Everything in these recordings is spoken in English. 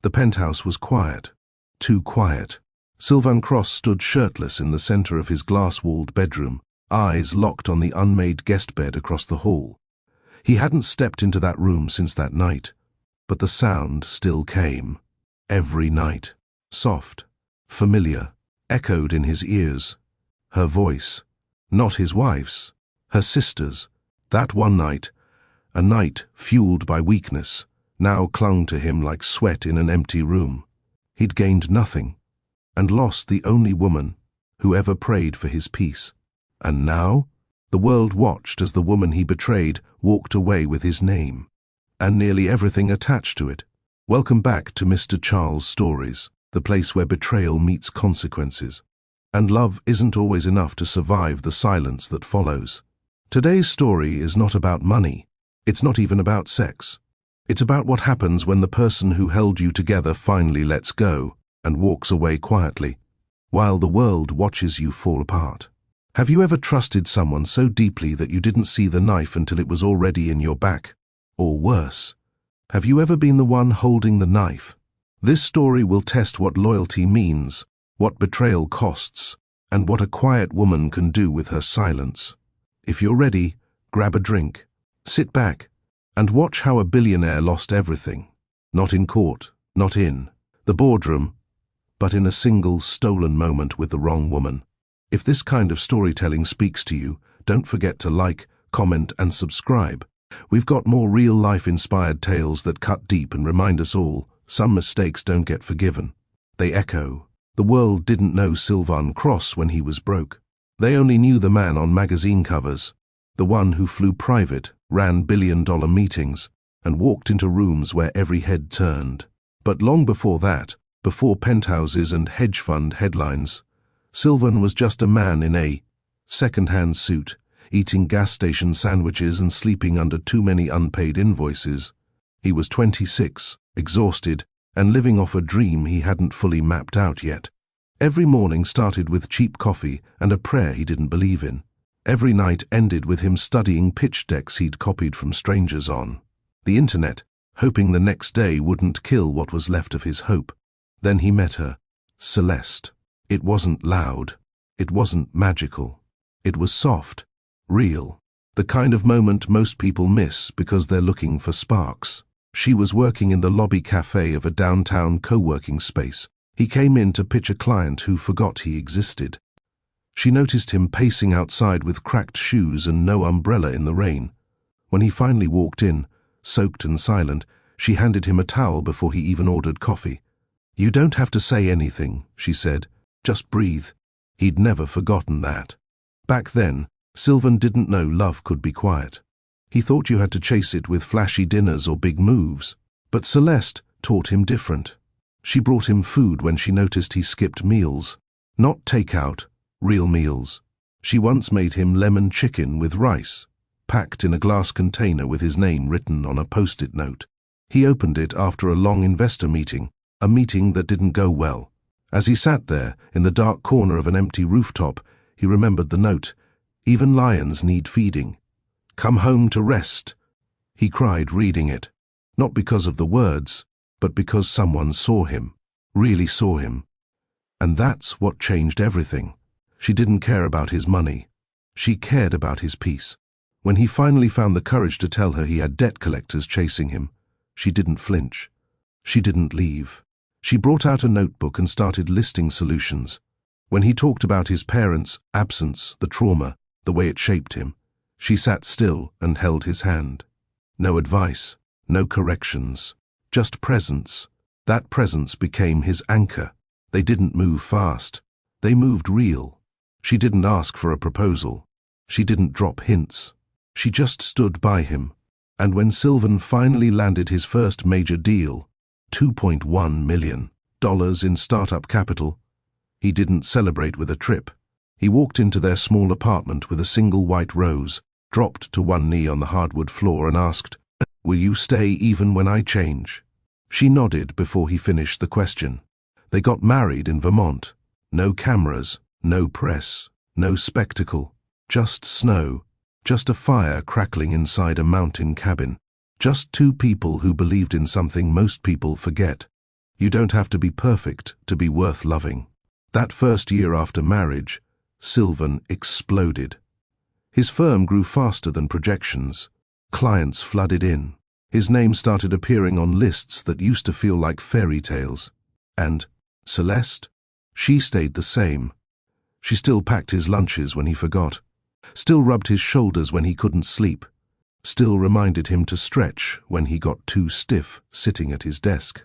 The penthouse was quiet. Too quiet. Sylvan Cross stood shirtless in the center of his glass-walled bedroom, eyes locked on the unmade guest bed across the hall. He hadn't stepped into that room since that night, but the sound still came. Every night. Soft, familiar, echoed in his ears. Her voice. Not his wife's. Her sister's. That one night, a night fueled by weakness, now clung to him like sweat in an empty room. He'd gained nothing, and lost the only woman who ever prayed for his peace. And now, the world watched as the woman he betrayed walked away with his name, and nearly everything attached to it. Welcome back to Mr. Charles Stories, the place where betrayal meets consequences. And love isn't always enough to survive the silence that follows. Today's story is not about money. It's not even about sex. It's about what happens when the person who held you together finally lets go and walks away quietly, while the world watches you fall apart. Have you ever trusted someone so deeply that you didn't see the knife until it was already in your back? Or worse, have you ever been the one holding the knife? This story will test what loyalty means, what betrayal costs, and what a quiet woman can do with her silence. If you're ready, grab a drink, sit back, and watch how a billionaire lost everything. Not in court, not in the boardroom, but in a single stolen moment with the wrong woman. If this kind of storytelling speaks to you, don't forget to like, comment, and subscribe. We've got more real-life inspired tales that cut deep and remind us all, some mistakes don't get forgiven. They echo. The world didn't know Sylvan Cross when he was broke. They only knew the man on magazine covers, the one who flew private, ran billion-dollar meetings, and walked into rooms where every head turned. But long before that, before penthouses and hedge fund headlines, Sylvan was just a man in a second-hand suit, eating gas station sandwiches and sleeping under too many unpaid invoices. He was 26, exhausted, and living off a dream he hadn't fully mapped out yet. Every morning started with cheap coffee and a prayer he didn't believe in. Every night ended with him studying pitch decks he'd copied from strangers on the internet, hoping the next day wouldn't kill what was left of his hope. Then he met her, Celeste. It wasn't loud. It wasn't magical. It was soft, real, the kind of moment most people miss because they're looking for sparks. She was working in the lobby cafe of a downtown co-working space. He came in to pitch a client who forgot he existed. She noticed him pacing outside with cracked shoes and no umbrella in the rain. When he finally walked in, soaked and silent, she handed him a towel before he even ordered coffee. "You don't have to say anything," she said. "Just breathe." He'd never forgotten that. Back then, Sylvan didn't know love could be quiet. He thought you had to chase it with flashy dinners or big moves. But Celeste taught him different. She brought him food when she noticed he skipped meals. Not takeout, real meals. She once made him lemon chicken with rice, packed in a glass container with his name written on a post-it note. He opened it after a long investor meeting, a meeting that didn't go well. As he sat there, in the dark corner of an empty rooftop, he remembered the note. "Even lions need feeding. Come home to rest." He cried reading it, not because of the words, but because someone saw him, really saw him. And that's what changed everything. She didn't care about his money. She cared about his peace. When he finally found the courage to tell her he had debt collectors chasing him, she didn't flinch. She didn't leave. She brought out a notebook and started listing solutions. When he talked about his parents' absence, the trauma, the way it shaped him, she sat still and held his hand. No advice, no corrections, just presence. That presence became his anchor. They didn't move fast. They moved real. She didn't ask for a proposal. She didn't drop hints. She just stood by him. And when Sylvan finally landed his first major deal, $2.1 million in startup capital, he didn't celebrate with a trip. He walked into their small apartment with a single white rose, dropped to one knee on the hardwood floor and asked, "Will you stay even when I change?" She nodded before he finished the question. They got married in Vermont. No cameras, no press, no spectacle, just snow, just a fire crackling inside a mountain cabin. Just two people who believed in something most people forget. You don't have to be perfect to be worth loving. That first year after marriage, Sylvan exploded. His firm grew faster than projections. Clients flooded in. His name started appearing on lists that used to feel like fairy tales. And Celeste? She stayed the same. She still packed his lunches when he forgot, still rubbed his shoulders when he couldn't sleep, still reminded him to stretch when he got too stiff sitting at his desk.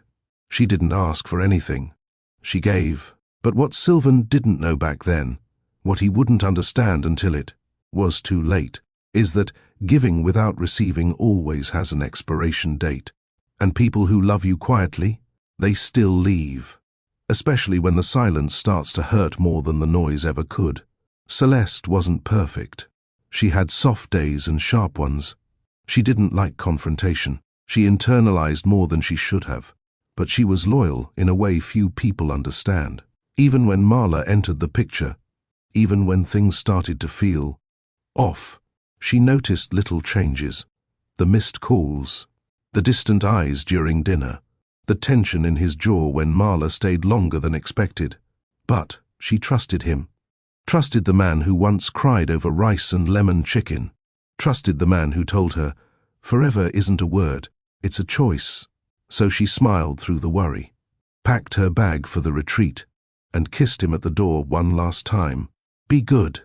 She didn't ask for anything. She gave. But what Sylvan didn't know back then, what he wouldn't understand until it was too late, is that giving without receiving always has an expiration date. And people who love you quietly, they still leave. Especially when the silence starts to hurt more than the noise ever could. Celeste wasn't perfect. She had soft days and sharp ones. She didn't like confrontation. She internalized more than she should have. But she was loyal in a way few people understand. Even when Marla entered the picture, even when things started to feel off, she noticed little changes. The missed calls, the distant eyes during dinner, the tension in his jaw when Marla stayed longer than expected. But she trusted him. Trusted the man who once cried over rice and lemon chicken. Trusted the man who told her, "Forever isn't a word, it's a choice." So she smiled through the worry, packed her bag for the retreat, and kissed him at the door one last time. "Be good,"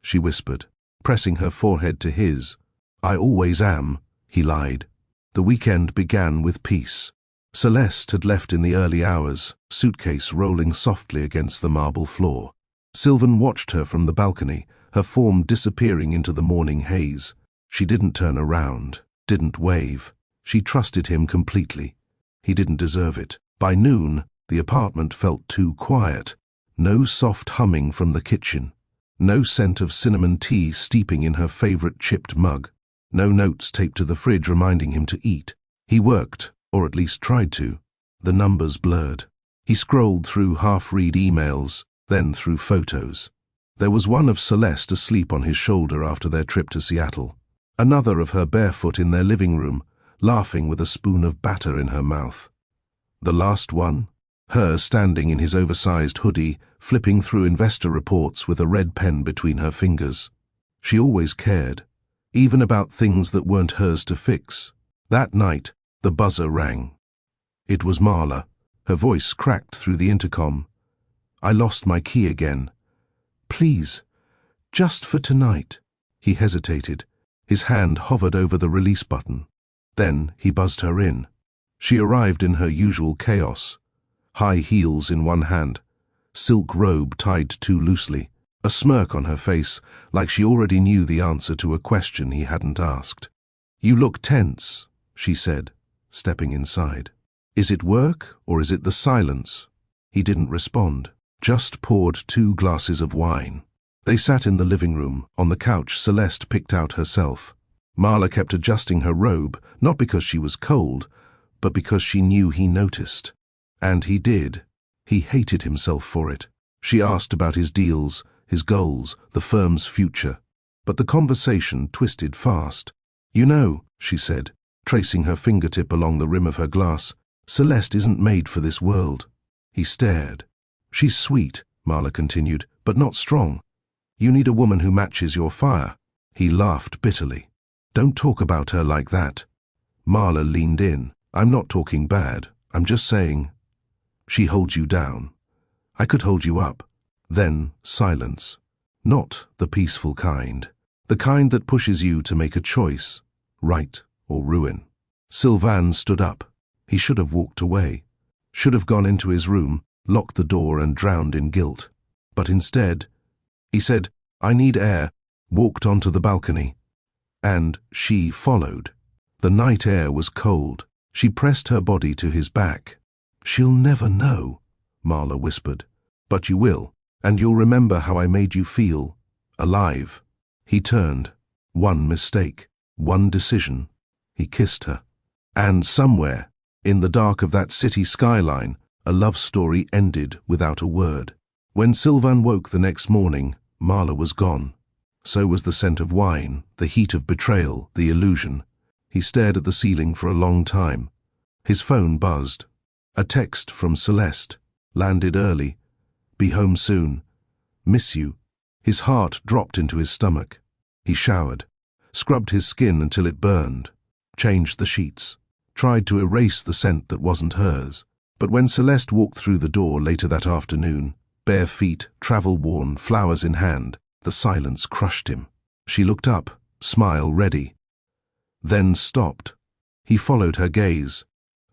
she whispered, pressing her forehead to his. "I always am," he lied. The weekend began with peace. Celeste had left in the early hours, suitcase rolling softly against the marble floor. Sylvan watched her from the balcony, her form disappearing into the morning haze. She didn't turn around, didn't wave. She trusted him completely. He didn't deserve it. By noon, the apartment felt too quiet. No soft humming from the kitchen. No scent of cinnamon tea steeping in her favorite chipped mug. No notes taped to the fridge reminding him to eat. He worked, or at least tried to. The numbers blurred. He scrolled through half-read emails, then through photos. There was one of Celeste asleep on his shoulder after their trip to Seattle. Another of her barefoot in their living room, laughing with a spoon of batter in her mouth. The last one, her standing in his oversized hoodie, flipping through investor reports with a red pen between her fingers. She always cared, even about things that weren't hers to fix. That night, the buzzer rang. It was Marla. Her voice cracked through the intercom. "I lost my key again. Please, just for tonight." He hesitated. His hand hovered over the release button. Then he buzzed her in. She arrived in her usual chaos. High heels in one hand, silk robe tied too loosely, a smirk on her face, like she already knew the answer to a question he hadn't asked. "You look tense," she said, stepping inside. "Is it work, or is it the silence?" He didn't respond, just poured 2 glasses of wine. They sat in the living room, on the couch Celeste picked out herself. Marla kept adjusting her robe, not because she was cold, but because she knew he noticed. And he did. He hated himself for it. She asked about his deals, his goals, the firm's future. But the conversation twisted fast. "You know," she said, tracing her fingertip along the rim of her glass, "Celeste isn't made for this world." He stared. "She's sweet," Marla continued, "but not strong. You need a woman who matches your fire." He laughed bitterly. "Don't talk about her like that." Marla leaned in. "I'm not talking bad. I'm just saying, she holds you down. I could hold you up." Then silence. Not the peaceful kind. The kind that pushes you to make a choice, right or ruin. Sylvan stood up. He should have walked away. Should have gone into his room, locked the door and drowned in guilt. But instead, he said, "I need air," walked onto the balcony. And she followed. The night air was cold. She pressed her body to his back. "She'll never know," Marla whispered. "But you will, and you'll remember how I made you feel alive." He turned. One mistake, one decision. He kissed her. And somewhere, in the dark of that city skyline, a love story ended without a word. When Sylvan woke the next morning, Marla was gone. So was the scent of wine, the heat of betrayal, the illusion. He stared at the ceiling for a long time. His phone buzzed. A text from Celeste. Landed early. Be home soon. Miss you. His heart dropped into his stomach. He showered, scrubbed his skin until it burned, changed the sheets, tried to erase the scent that wasn't hers. But when Celeste walked through the door later that afternoon, bare feet, travel-worn, flowers in hand, the silence crushed him. She looked up, smile ready. Then stopped. He followed her gaze.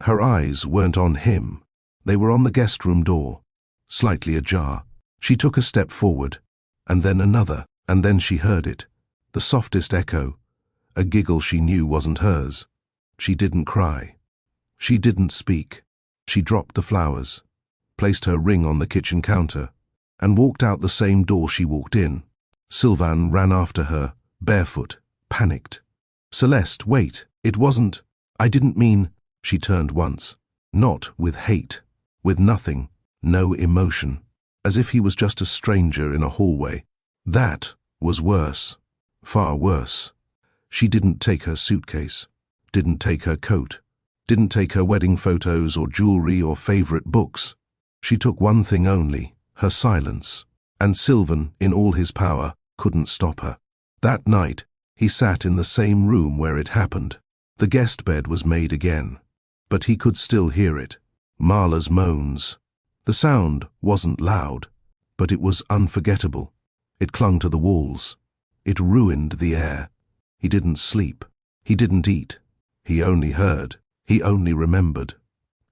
Her eyes weren't on him. They were on the guest room door, slightly ajar. She took a step forward, and then another, and then she heard it. The softest echo, a giggle she knew wasn't hers. She didn't cry. She didn't speak. She dropped the flowers, placed her ring on the kitchen counter, and walked out the same door she walked in. Sylvain ran after her, barefoot, panicked. Celeste, wait, it wasn't. I didn't mean. She turned once. Not with hate, with nothing, no emotion, as if he was just a stranger in a hallway. That was worse, far worse. She didn't take her suitcase, didn't take her coat, didn't take her wedding photos or jewelry or favorite books. She took one thing only, her silence, and Sylvain, in all his power, couldn't stop her. That night, he sat in the same room where it happened. The guest bed was made again, but he could still hear it. Marla's moans. The sound wasn't loud, but it was unforgettable. It clung to the walls. It ruined the air. He didn't sleep. He didn't eat. He only heard. He only remembered.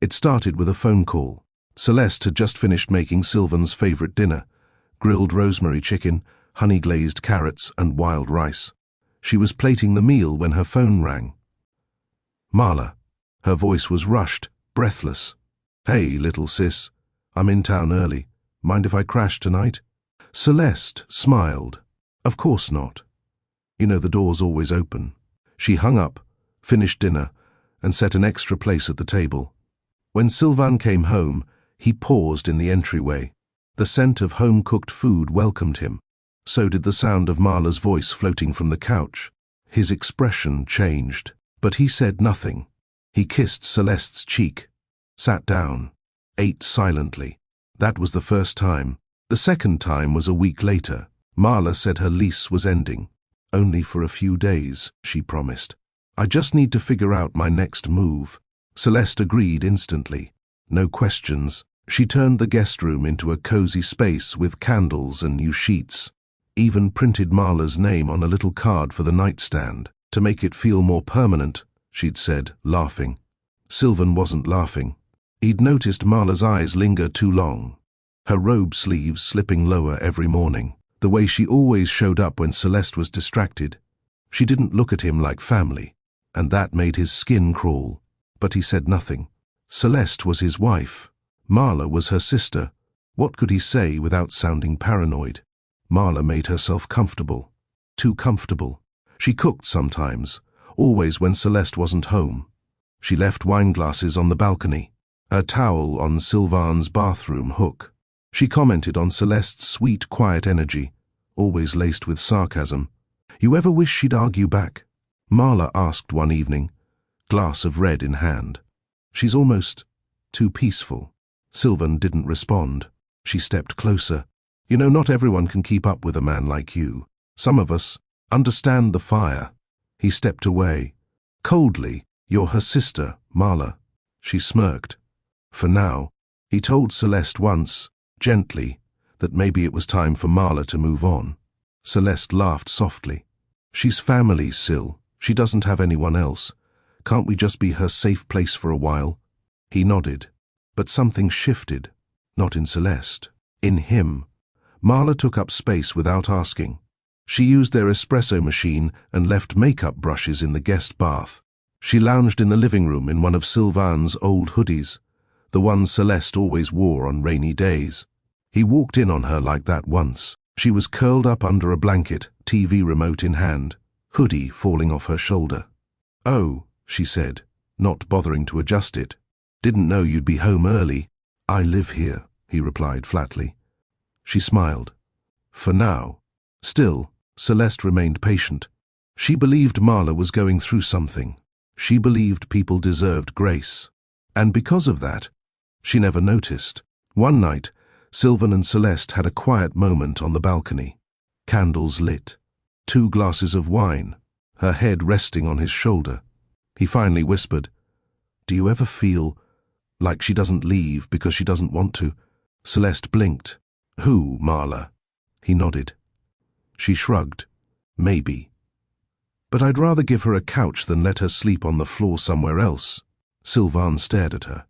It started with a phone call. Celeste had just finished making Sylvain's favorite dinner, grilled rosemary chicken, honey-glazed carrots, and wild rice. She was plating the meal when her phone rang. Marla. Her voice was rushed, breathless. Hey, little sis. I'm in town early. Mind if I crash tonight? Celeste smiled. Of course not. You know the door's always open. She hung up, finished dinner, and set an extra place at the table. When Sylvain came home, he paused in the entryway. The scent of home-cooked food welcomed him. So did the sound of Marla's voice floating from the couch. His expression changed, but he said nothing. He kissed Celeste's cheek, sat down, ate silently. That was the first time. The second time was a week later. Marla said her lease was ending. Only for a few days, she promised. I just need to figure out my next move. Celeste agreed instantly. No questions. She turned the guest room into a cozy space with candles and new sheets. Even printed Marla's name on a little card for the nightstand. To make it feel more permanent, she'd said, laughing. Sylvain wasn't laughing. He'd noticed Marla's eyes linger too long. Her robe sleeves slipping lower every morning. The way she always showed up when Celeste was distracted. She didn't look at him like family, and that made his skin crawl. But he said nothing. Celeste was his wife. Marla was her sister. What could he say without sounding paranoid? Marla made herself comfortable. Too comfortable. She cooked sometimes, always when Celeste wasn't home. She left wine glasses on the balcony, a towel on Sylvain's bathroom hook. She commented on Celeste's sweet, quiet energy, always laced with sarcasm. You ever wish she'd argue back? Marla asked one evening, glass of red in hand. She's almost too peaceful. Sylvain didn't respond. She stepped closer. You know, not everyone can keep up with a man like you. Some of us understand the fire. He stepped away. Coldly, you're her sister, Marla. She smirked. For now, he told Celeste once, gently, that maybe it was time for Marla to move on. Celeste laughed softly. She's family, Syl. She doesn't have anyone else. Can't we just be her safe place for a while? He nodded. But something shifted. Not in Celeste. In him. Marla took up space without asking. She used their espresso machine and left makeup brushes in the guest bath. She lounged in the living room in one of Sylvain's old hoodies, the one Celeste always wore on rainy days. He walked in on her like that once. She was curled up under a blanket, TV remote in hand, hoodie falling off her shoulder. Oh, she said, not bothering to adjust it. Didn't know you'd be home early. I live here, he replied flatly. She smiled. For now. Still, Celeste remained patient. She believed Marla was going through something. She believed people deserved grace. And because of that, She never noticed. One night, Sylvan and Celeste had a quiet moment on the balcony. Candles lit. 2 glasses of wine, her head resting on his shoulder. He finally whispered, "Do you ever feel like she doesn't leave because she doesn't want to?" Celeste blinked. "Who, Marla?" He nodded. She shrugged. "Maybe. But I'd rather give her a couch than let her sleep on the floor somewhere else." Sylvan stared at her.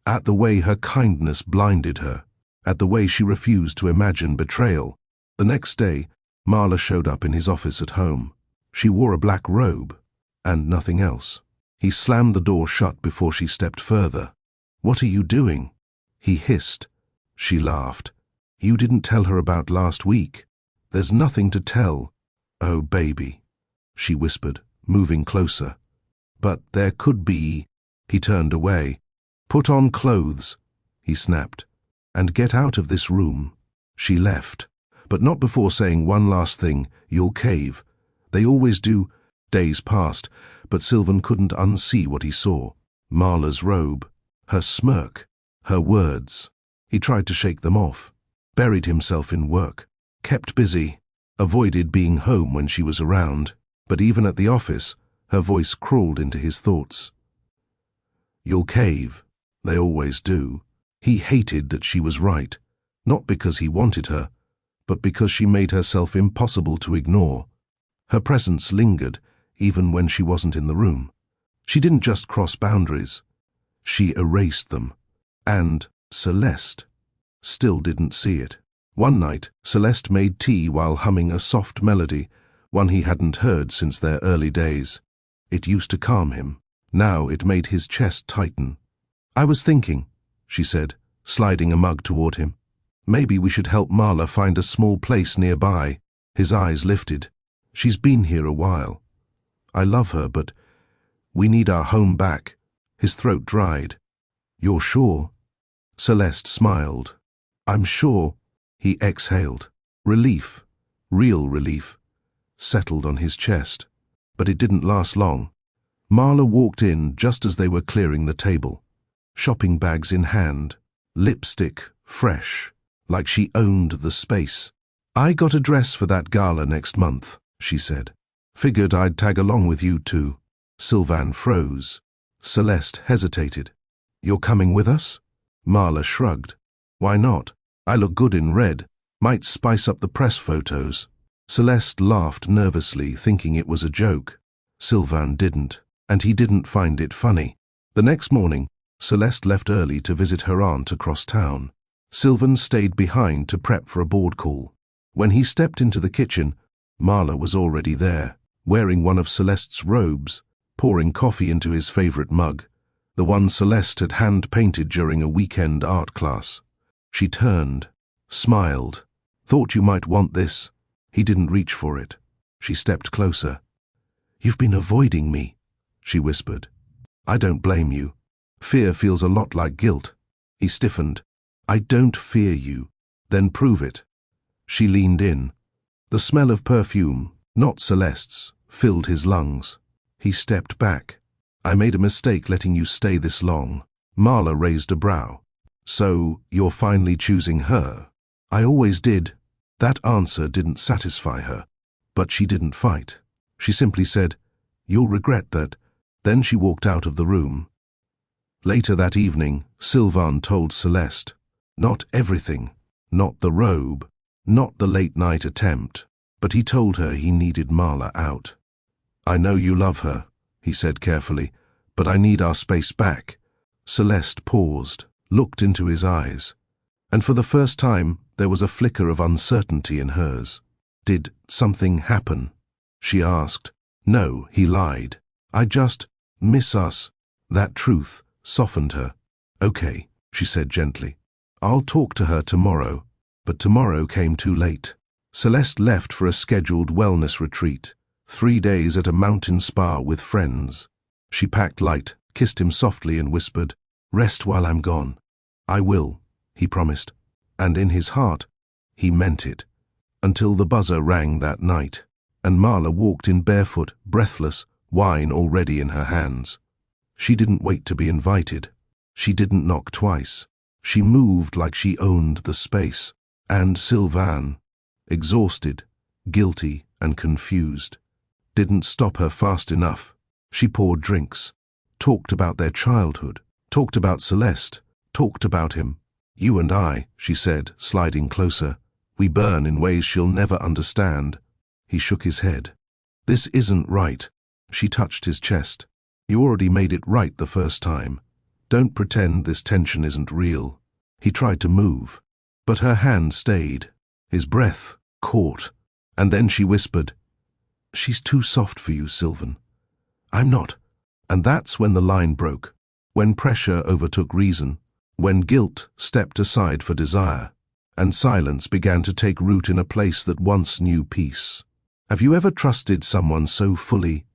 At the way her kindness blinded her. At the way she refused to imagine betrayal. The next day, Marla showed up in his office at home. She wore a black robe, and nothing else. He slammed the door shut before she stepped further. "What are you doing?" He hissed. She laughed. "You didn't tell her about last week." "There's nothing to tell." "Oh, baby," she whispered, moving closer. "But there could be." He turned away. "Put on clothes," he snapped, "and get out of this room." She left, but not before saying one last thing: "You'll cave." They always do. Days passed, but Sylvan couldn't unsee what he saw. Marla's robe, her smirk, her words. He tried to shake them off, buried himself in work, kept busy, avoided being home when she was around. But even at the office, her voice crawled into his thoughts. "You'll cave." They always do. He hated that she was right, not because he wanted her, but because she made herself impossible to ignore. Her presence lingered, even when she wasn't in the room. She didn't just cross boundaries. She erased them. And Celeste still didn't see it. One night, Celeste made tea while humming a soft melody, one he hadn't heard since their early days. It used to calm him. Now it made his chest tighten. "I was thinking," she said, sliding a mug toward him. "Maybe we should help Marla find a small place nearby." His eyes lifted. "She's been here a while. I love her, but we need our home back." His throat dried. "You're sure?" Celeste smiled. "I'm sure." He exhaled. Relief, real relief, settled on his chest. But it didn't last long. Marla walked in just as they were clearing the table, shopping bags in hand, lipstick fresh, like she owned the space. "I got a dress for that gala next month," she said. "Figured I'd tag along with you two." Sylvan froze. Celeste hesitated. "You're coming with us?" Marla shrugged. "Why not? I look good in red. Might spice up the press photos." Celeste laughed nervously, thinking it was a joke. Sylvan didn't, and he didn't find it funny. The next morning, Celeste left early to visit her aunt across town. Sylvan stayed behind to prep for a board call. When he stepped into the kitchen, Marla was already there, wearing one of Celeste's robes, pouring coffee into his favorite mug, the one Celeste had hand-painted during a weekend art class. She turned, smiled. "Thought you might want this." He didn't reach for it. She stepped closer. "You've been avoiding me," she whispered. "I don't blame you. Fear feels a lot like guilt." He stiffened. "I don't fear you." "Then prove it." She leaned in. The smell of perfume, not Celeste's, filled his lungs. He stepped back. "I made a mistake letting you stay this long." Marla raised a brow. "So, you're finally choosing her?" "I always did." That answer didn't satisfy her, but she didn't fight. She simply said, "You'll regret that." Then she walked out of the room. Later that evening, Sylvan told Celeste. Not everything, not the robe, not the late-night attempt, but he told her he needed Marla out. "I know you love her," he said carefully, "but I need our space back." Celeste paused, looked into his eyes, and for the first time there was a flicker of uncertainty in hers. "Did something happen?" she asked. "No," he lied. "I just miss us." That truth softened her. "Okay," she said gently. "I'll talk to her tomorrow." But tomorrow came too late. Celeste left for a scheduled wellness retreat, 3 days at a mountain spa with friends. She packed light, kissed him softly and whispered, "Rest while I'm gone." "I will," he promised. And in his heart, he meant it. Until the buzzer rang that night, and Marla walked in barefoot, breathless, wine already in her hands. She didn't wait to be invited. She didn't knock twice. She moved like she owned the space. And Sylvan, exhausted, guilty and confused, didn't stop her fast enough. She poured drinks, talked about their childhood, talked about Celeste, talked about him. "You and I," she said, sliding closer, "we burn in ways she'll never understand." He shook his head. "This isn't right." She touched his chest. "You already made it right the first time. Don't pretend this tension isn't real." He tried to move, but her hand stayed. His breath caught, and then she whispered, "She's too soft for you, Sylvan." "I'm not." And that's when the line broke, when pressure overtook reason, when guilt stepped aside for desire, and silence began to take root in a place that once knew peace. Have you ever trusted someone so fully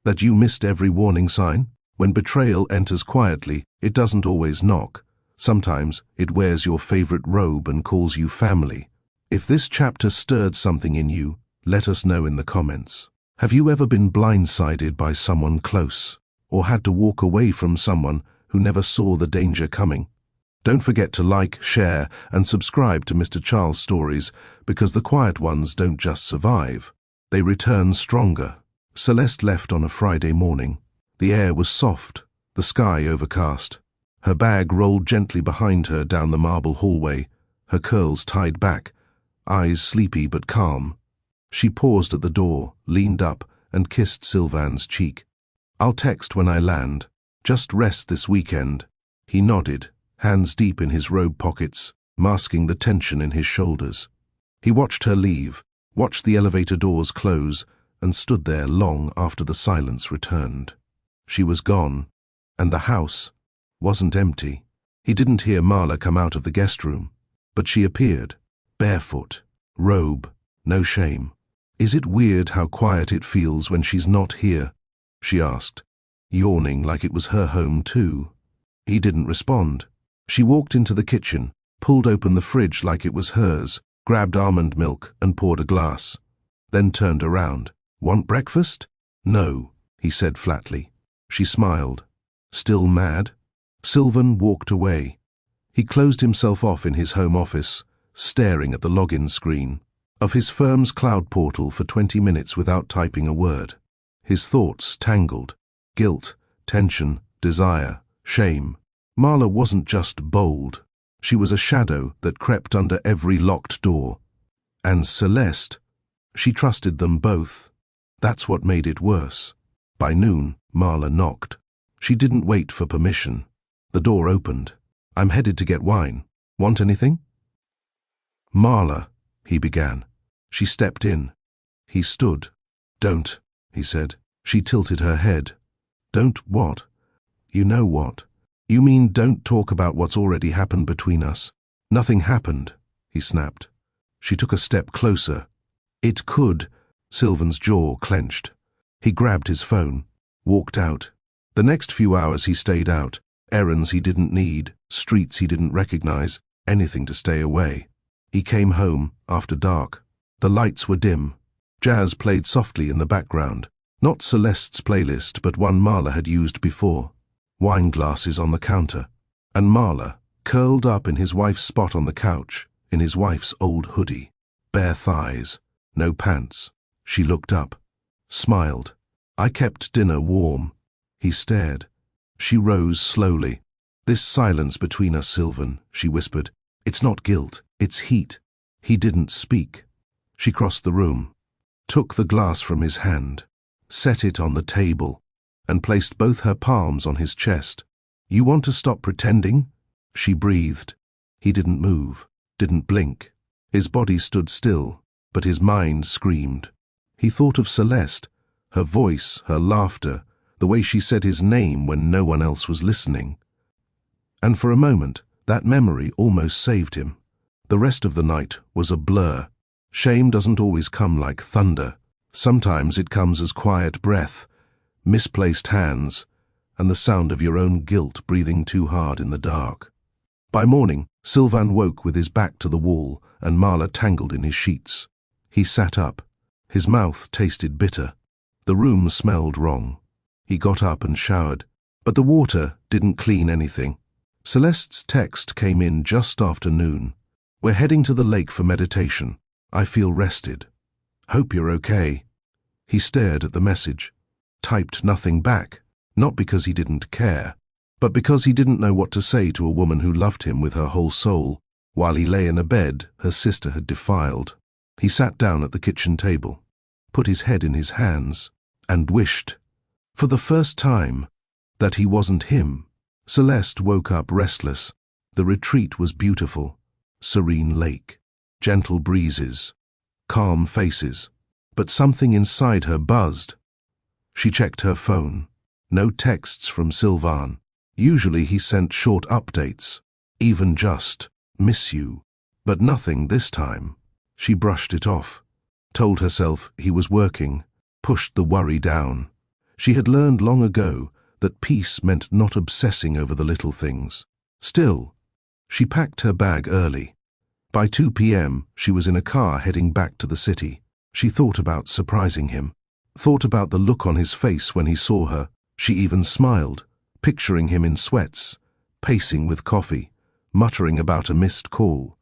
that you missed every warning sign? When betrayal enters quietly, it doesn't always knock. Sometimes it wears your favorite robe and calls you family. If this chapter stirred something in you, let us know in the comments. Have you ever been blindsided by someone close, or had to walk away from someone who never saw the danger coming? Don't forget to like, share, and subscribe to Mr. Charles Stories, because the quiet ones don't just survive, they return stronger. Celeste left on a Friday morning. The air was soft, the sky overcast. Her bag rolled gently behind her down the marble hallway, her curls tied back, eyes sleepy but calm. She paused at the door, leaned up, and kissed Sylvan's cheek. "I'll text when I land. Just rest this weekend." He nodded, hands deep in his robe pockets, masking the tension in his shoulders. He watched her leave, watched the elevator doors close, and stood there long after the silence returned. She was gone, and the house wasn't empty. He didn't hear Marla come out of the guest room, but she appeared, barefoot, robe, no shame. "Is it weird how quiet it feels when she's not here?" she asked, yawning like it was her home too. He didn't respond. She walked into the kitchen, pulled open the fridge like it was hers, grabbed almond milk and poured a glass, then turned around. "Want breakfast?" "No," he said flatly. She smiled. "Still mad?" Sylvan walked away. He closed himself off in his home office, staring at the login screen of his firm's cloud portal for 20 minutes without typing a word. His thoughts tangled. Guilt, tension, desire, shame. Marla wasn't just bold. She was a shadow that crept under every locked door. And Celeste, she trusted them both. That's what made it worse. By noon, Marla knocked. She didn't wait for permission. The door opened. "I'm headed to get wine. Want anything?" "Marla," he began. She stepped in. He stood. "Don't," he said. She tilted her head. "Don't what?" "You know what. You mean don't talk about what's already happened between us." "Nothing happened," he snapped. She took a step closer. "It could." Sylvan's jaw clenched. He grabbed his phone, walked out. The next few hours he stayed out. Errands he didn't need, streets he didn't recognize, anything to stay away. He came home after dark. The lights were dim. Jazz played softly in the background. Not Celeste's playlist, but one Marla had used before. Wine glasses on the counter. And Marla, curled up in his wife's spot on the couch, in his wife's old hoodie. Bare thighs, no pants. She looked up, smiled. "I kept dinner warm." He stared. She rose slowly. "This silence between us, Sylvan," she whispered. "It's not guilt, it's heat." He didn't speak. She crossed the room, took the glass from his hand, set it on the table, and placed both her palms on his chest. "You want to stop pretending?" She breathed. He didn't move, didn't blink. His body stood still, but his mind screamed. He thought of Celeste, her voice, her laughter, the way she said his name when no one else was listening. And for a moment, that memory almost saved him. The rest of the night was a blur. Shame doesn't always come like thunder. Sometimes it comes as quiet breath, misplaced hands, and the sound of your own guilt breathing too hard in the dark. By morning, Sylvan woke with his back to the wall and Marla tangled in his sheets. He sat up. His mouth tasted bitter. The room smelled wrong. He got up and showered. But the water didn't clean anything. Celeste's text came in just after noon. We're heading to the lake for meditation. I feel rested. Hope you're okay. He stared at the message, typed nothing back, not because he didn't care, but because he didn't know what to say to a woman who loved him with her whole soul, while he lay in a bed her sister had defiled. He sat down at the kitchen table, put his head in his hands, and wished, for the first time, that he wasn't him. Celeste woke up restless. The retreat was beautiful. Serene lake, gentle breezes, calm faces, but something inside her buzzed. She checked her phone. No texts from Sylvan. Usually he sent short updates, even just, "Miss you," but nothing this time. She brushed it off, told herself he was working, pushed the worry down. She had learned long ago that peace meant not obsessing over the little things. Still, she packed her bag early. By 2 p.m., she was in a car heading back to the city. She thought about surprising him, thought about the look on his face when he saw her. She even smiled, picturing him in sweats, pacing with coffee, muttering about a missed call.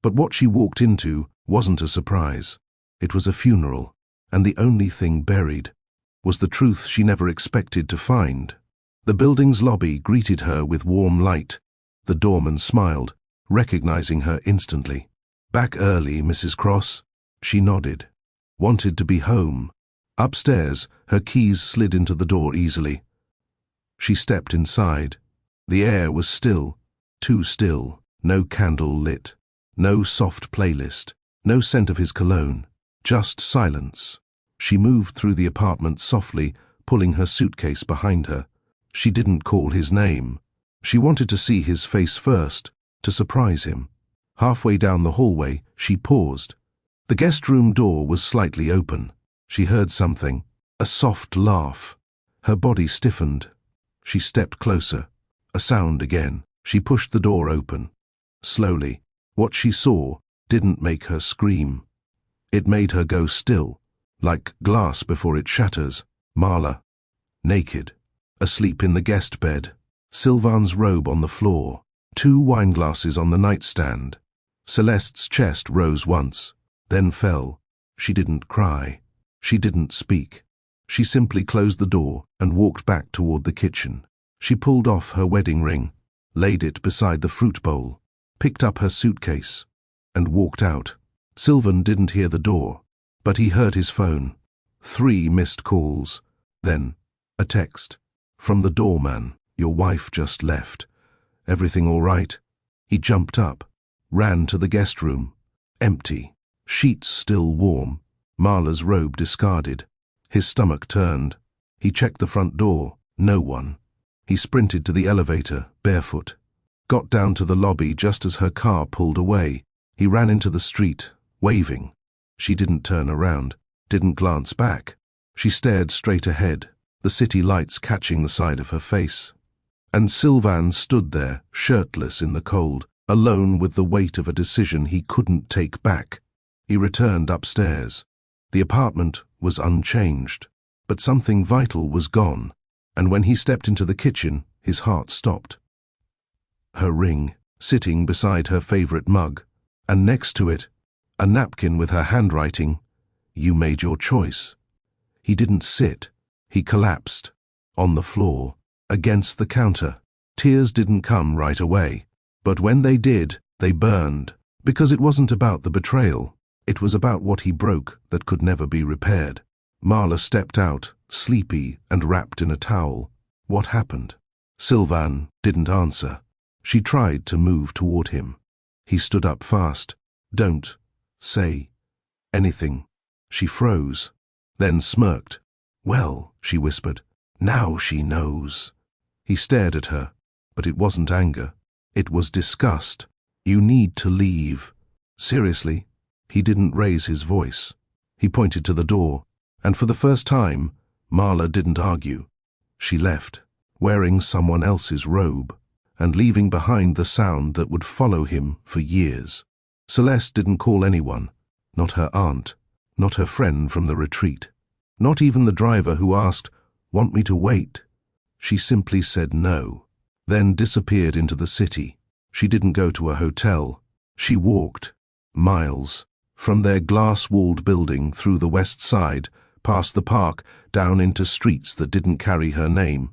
But what she walked into wasn't a surprise. It was a funeral, and the only thing buried was the truth she never expected to find. The building's lobby greeted her with warm light. The doorman smiled, recognizing her instantly. "Back early, Mrs. Cross?" She nodded. "Wanted to be home." Upstairs, her keys slid into the door easily. She stepped inside. The air was still, too still. No candle lit, no soft playlist, no scent of his cologne, just silence. She moved through the apartment softly, pulling her suitcase behind her. She didn't call his name. She wanted to see his face first, to surprise him. Halfway down the hallway, she paused. The guest room door was slightly open. She heard something, a soft laugh. Her body stiffened. She stepped closer. A sound again. She pushed the door open. Slowly, what she saw didn't make her scream. It made her go still, like glass before it shatters. Marla, naked, asleep in the guest bed. Sylvan's robe on the floor. 2 wineglasses on the nightstand. Celeste's chest rose once, then fell. She didn't cry. She didn't speak. She simply closed the door and walked back toward the kitchen. She pulled off her wedding ring, laid it beside the fruit bowl, picked up her suitcase, and walked out. Sylvan didn't hear the door, but he heard his phone. 3 missed calls. Then, a text. From the doorman. "Your wife just left. Everything all right?" He jumped up, ran to the guest room. Empty. Sheets still warm. Marla's robe discarded. His stomach turned. He checked the front door. No one. He sprinted to the elevator, barefoot. Got down to the lobby just as her car pulled away. He ran into the street, waving. She didn't turn around, didn't glance back. She stared straight ahead, the city lights catching the side of her face. And Sylvan stood there, shirtless in the cold, alone with the weight of a decision he couldn't take back. He returned upstairs. The apartment was unchanged, but something vital was gone, and when he stepped into the kitchen, his heart stopped. Her ring, sitting beside her favorite mug, and next to it, a napkin with her handwriting, "You made your choice." He didn't sit. He collapsed, on the floor, against the counter. Tears didn't come right away, but when they did, they burned, because it wasn't about the betrayal. It was about what he broke that could never be repaired. Marla stepped out, sleepy and wrapped in a towel. What happened? Sylvan didn't answer. She tried to move toward him. He stood up fast. "Don't say anything." She froze, then smirked. "Well," she whispered, "now she knows." He stared at her, but it wasn't anger. It was disgust. "You need to leave." Seriously? He didn't raise his voice. He pointed to the door, and for the first time, Marla didn't argue. She left, wearing someone else's robe, and leaving behind the sound that would follow him for years. Celeste didn't call anyone, not her aunt, not her friend from the retreat, not even the driver who asked, "Want me to wait?" She simply said no, then disappeared into the city. She didn't go to a hotel. She walked miles from their glass-walled building through the west side, past the park, down into streets that didn't carry her name.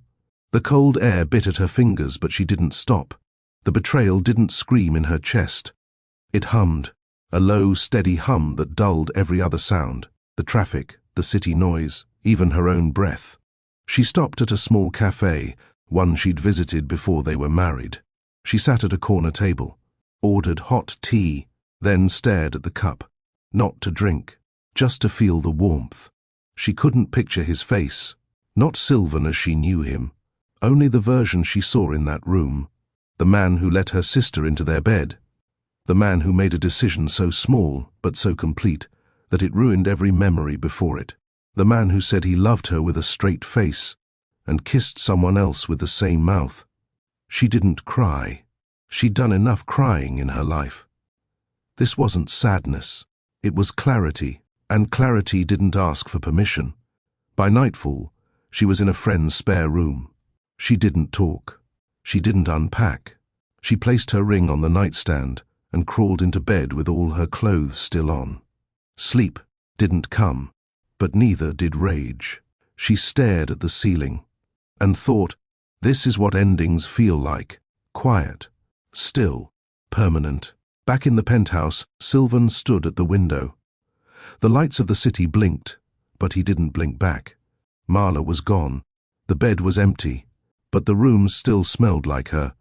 The cold air bit at her fingers, but she didn't stop. The betrayal didn't scream in her chest. It hummed, a low, steady hum that dulled every other sound, the traffic, the city noise, even her own breath. She stopped at a small cafe, one she'd visited before they were married. She sat at a corner table, ordered hot tea, then stared at the cup, not to drink, just to feel the warmth. She couldn't picture his face, not Sylvan as she knew him, only the version she saw in that room, the man who let her sister into their bed, the man who made a decision so small but so complete that it ruined every memory before it, the man who said he loved her with a straight face and kissed someone else with the same mouth. She didn't cry. She'd done enough crying in her life. This wasn't sadness. It was clarity, and clarity didn't ask for permission. By nightfall, she was in a friend's spare room. She didn't talk. She didn't unpack. She placed her ring on the nightstand and crawled into bed with all her clothes still on. Sleep didn't come, but neither did rage. She stared at the ceiling and thought, this is what endings feel like, quiet, still, permanent. Back in the penthouse, Sylvan stood at the window. The lights of the city blinked, but he didn't blink back. Marla was gone. The bed was empty, but the room still smelled like her.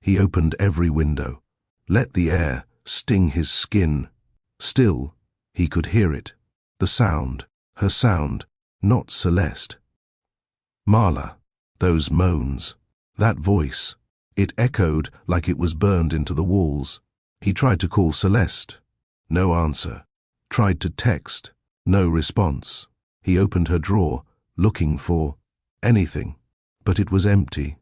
He opened every window, let the air sting his skin. Still, he could hear it. The sound, her sound, not Celeste. Marla, those moans, that voice, it echoed like it was burned into the walls. He tried to call Celeste. No answer. Tried to text. No response. He opened her drawer, looking for anything, but it was empty,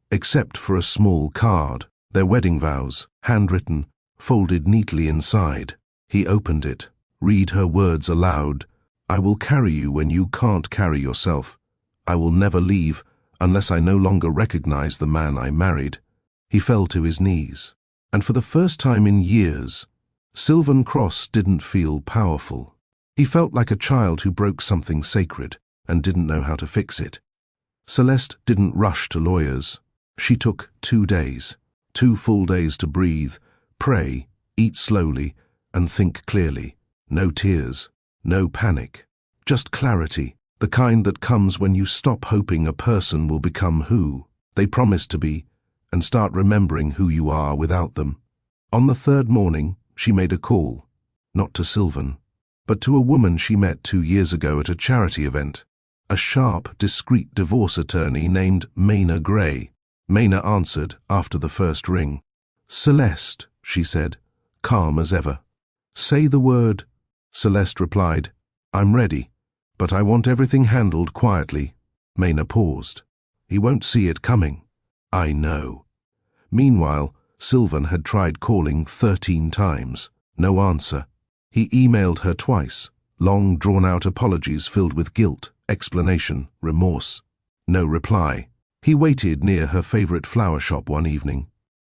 except for a small card, their wedding vows, handwritten, folded neatly inside. He opened it, read her words aloud. I will carry you when you can't carry yourself. I will never leave unless I no longer recognize the man I married. He fell to his knees, and for the first time in years, Sylvan Cross didn't feel powerful. He felt like a child who broke something sacred and didn't know how to fix it. Celeste didn't rush to lawyers. She took 2 days, 2 full days to breathe, pray, eat slowly, and think clearly. No tears, no panic, just clarity, the kind that comes when you stop hoping a person will become who they promised to be and start remembering who you are without them. On the 3rd morning, she made a call, not to Sylvan, but to a woman she met 2 years ago at a charity event, a sharp, discreet divorce attorney named Maina Gray. Maina answered after the first ring. Celeste, she said, calm as ever. Say the word. Celeste replied, I'm ready, but I want everything handled quietly. Maina paused. He won't see it coming. I know. Meanwhile, Sylvan had tried calling 13 times. No answer. He emailed her twice, long drawn-out apologies filled with guilt, explanation, remorse. No reply. He waited near her favorite flower shop one evening,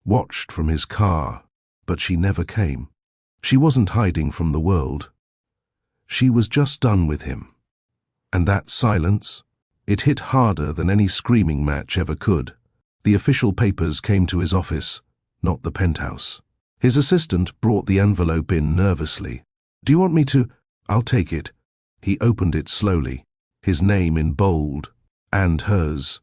watched from his car, but she never came. She wasn't hiding from the world. She was just done with him. And that silence, it hit harder than any screaming match ever could. The official papers came to his office, not the penthouse. His assistant brought the envelope in nervously. Do you want me to? I'll take it. He opened it slowly, his name in bold, and hers.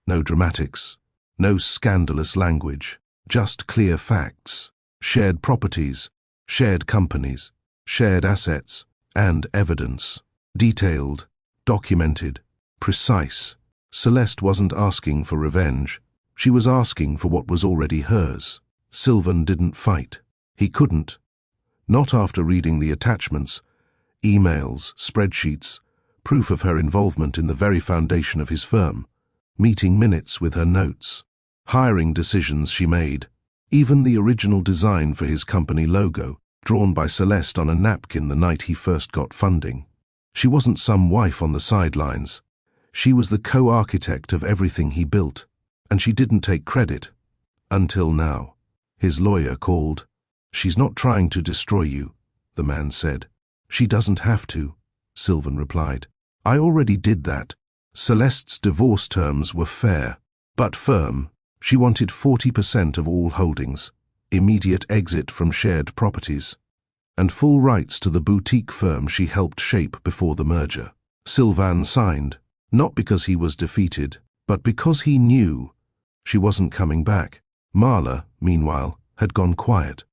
No dramatics, no scandalous language, just clear facts, shared properties, shared companies, shared assets, and evidence. Detailed, documented, precise. Celeste wasn't asking for revenge. She was asking for what was already hers. Sylvan didn't fight. He couldn't. Not after reading the attachments, emails, spreadsheets, proof of her involvement in the very foundation of his firm, meeting minutes with her notes, hiring decisions she made, even the original design for his company logo, drawn by Celeste on a napkin the night he first got funding. She wasn't some wife on the sidelines. She was the co-architect of everything he built, and she didn't take credit. Until now. His lawyer called. "She's not trying to destroy you," the man said. "She doesn't have to," Sylvan replied. "I already did that." Celeste's divorce terms were fair, but firm. She wanted 40% of all holdings, immediate exit from shared properties, and full rights to the boutique firm she helped shape before the merger. Sylvan signed, not because he was defeated, but because he knew she wasn't coming back. Marla, meanwhile, had gone quiet.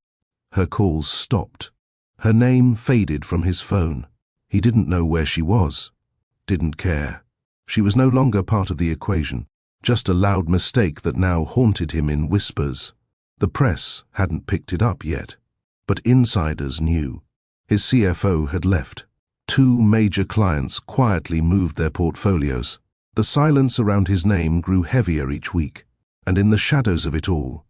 Her calls stopped. Her name faded from his phone. He didn't know where she was. Didn't care. She was no longer part of the equation, just a loud mistake that now haunted him in whispers. The press hadn't picked it up yet, but insiders knew. His CFO had left. 2 major clients quietly moved their portfolios. The silence around his name grew heavier each week, and in the shadows of it all,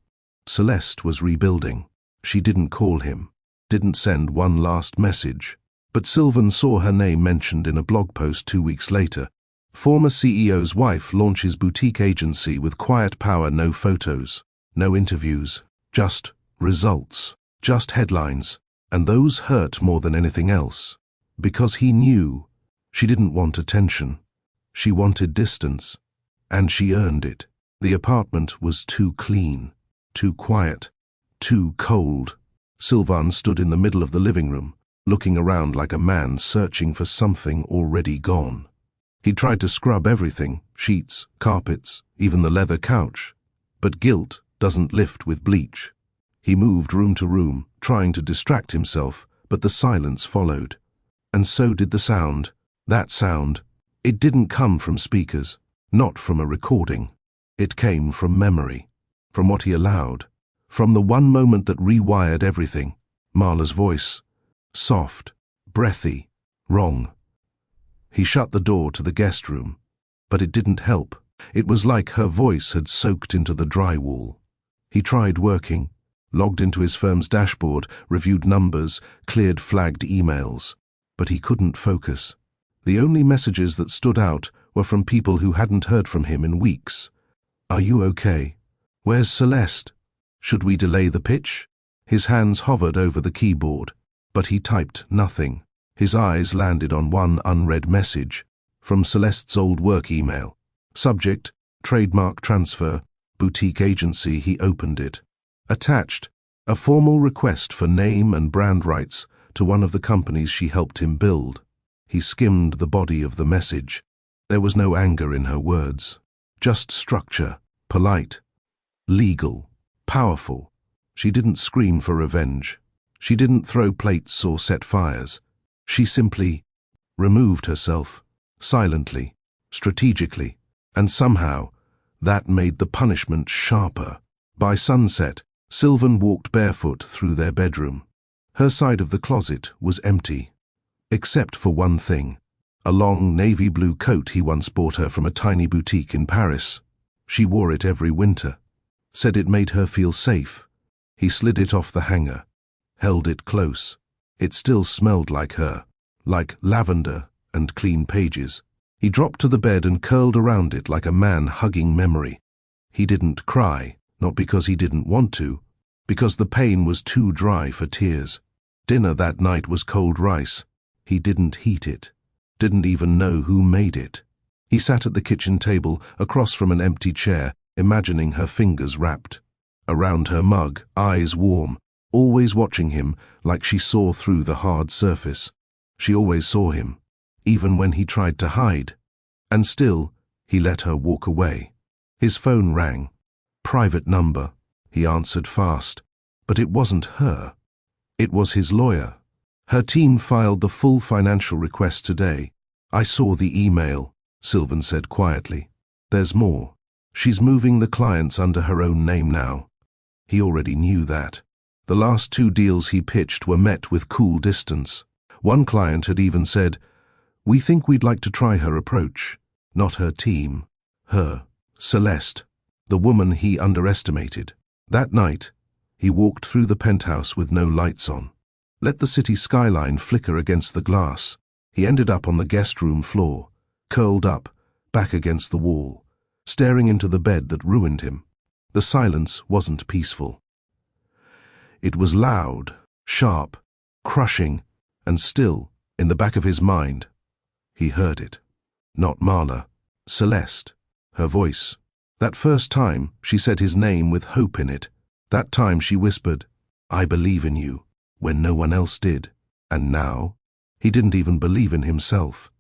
Celeste was rebuilding. She didn't call him, didn't send one last message, but Sylvan saw her name mentioned in a blog post 2 weeks later. Former CEO's wife launches boutique agency with quiet power, no photos, no interviews, just results, just headlines, and those hurt more than anything else, because he knew she didn't want attention. She wanted distance, and she earned it. The apartment was too clean, too quiet, too cold. Sylvan stood in the middle of the living room, looking around like a man searching for something already gone. He tried to scrub everything, sheets, carpets, even the leather couch. But guilt doesn't lift with bleach. He moved room to room, trying to distract himself, but the silence followed. And so did the sound. That sound. It didn't come from speakers, not from a recording. It came from memory, from what he allowed, from the one moment that rewired everything. Marla's voice. Soft, breathy, wrong. He shut the door to the guest room, but it didn't help. It was like her voice had soaked into the drywall. He tried working, logged into his firm's dashboard, reviewed numbers, cleared flagged emails, but he couldn't focus. The only messages that stood out were from people who hadn't heard from him in weeks. "Are you okay? Where's Celeste? Should we delay the pitch?" His hands hovered over the keyboard, but he typed nothing. His eyes landed on one unread message from Celeste's old work email. Subject, trademark transfer, boutique agency. He opened it. Attached, a formal request for name and brand rights to one of the companies she helped him build. He skimmed the body of the message. There was no anger in her words, just structure, polite, legal, powerful. She didn't scream for revenge. She didn't throw plates or set fires. She simply removed herself, silently, strategically, and somehow that made the punishment sharper. By sunset, Sylvan walked barefoot through their bedroom. Her side of the closet was empty, except for one thing, a long navy blue coat he once bought her from a tiny boutique in Paris. She wore it every winter, said it made her feel safe. He slid it off the hanger, held it close. It still smelled like her, like lavender and clean pages. He dropped to the bed and curled around it like a man hugging memory. He didn't cry, not because he didn't want to, because the pain was too dry for tears. Dinner that night was cold rice. He didn't heat it, didn't even know who made it. He sat at the kitchen table, across from an empty chair, imagining her fingers wrapped around her mug, eyes warm, always watching him like she saw through the hard surface. She always saw him, even when he tried to hide. And still, he let her walk away. His phone rang. Private number. He answered fast. But it wasn't her. It was his lawyer. Her team filed the full financial request today. "I saw the email," Sylvan said quietly. "There's more. She's moving the clients under her own name now." He already knew that. The last 2 deals he pitched were met with cool distance. One client had even said, "We think we'd like to try her approach." Not her team. Her. Celeste. The woman he underestimated. That night, he walked through the penthouse with no lights on. Let the city skyline flicker against the glass. He ended up on the guest room floor, curled up, back against the wall, staring into the bed that ruined him. The silence wasn't peaceful. It was loud, sharp, crushing, and still, in the back of his mind, he heard it. Not Marla, Celeste, her voice. That first time she said his name with hope in it. That time she whispered, "I believe in you," when no one else did. And now, he didn't even believe in himself.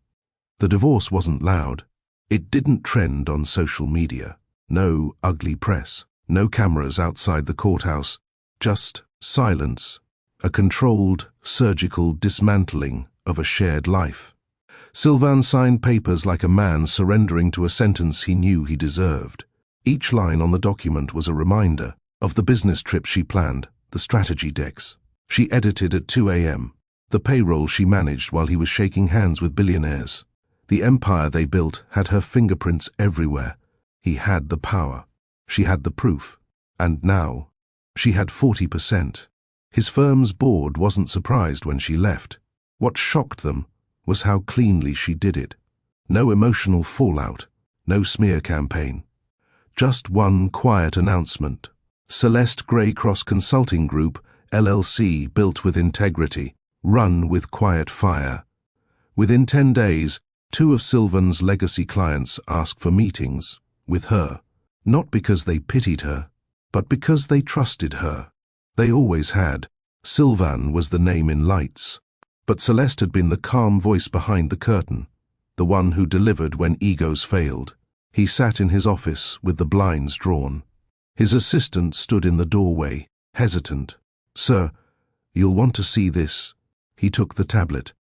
The divorce wasn't loud. It didn't trend on social media. No ugly press, no cameras outside the courthouse, just silence, a controlled, surgical dismantling of a shared life. Sylvain signed papers like a man surrendering to a sentence he knew he deserved. Each line on the document was a reminder of the business trip she planned, the strategy decks she edited at 2 a.m., the payroll she managed while he was shaking hands with billionaires. The empire they built had her fingerprints everywhere. He had the power. She had the proof. And now, she had 40%. His firm's board wasn't surprised when she left. What shocked them was how cleanly she did it. No emotional fallout, no smear campaign. Just one quiet announcement. Celeste Greycross Consulting Group, LLC, built with integrity, run with quiet fire. Within 10 days, 2 of Sylvain's legacy clients asked for meetings with her, not because they pitied her, but because they trusted her. They always had. Sylvain was the name in lights, but Celeste had been the calm voice behind the curtain, the one who delivered when egos failed. He sat in his office with the blinds drawn. His assistant stood in the doorway, hesitant. "Sir, you'll want to see this." He took the tablet.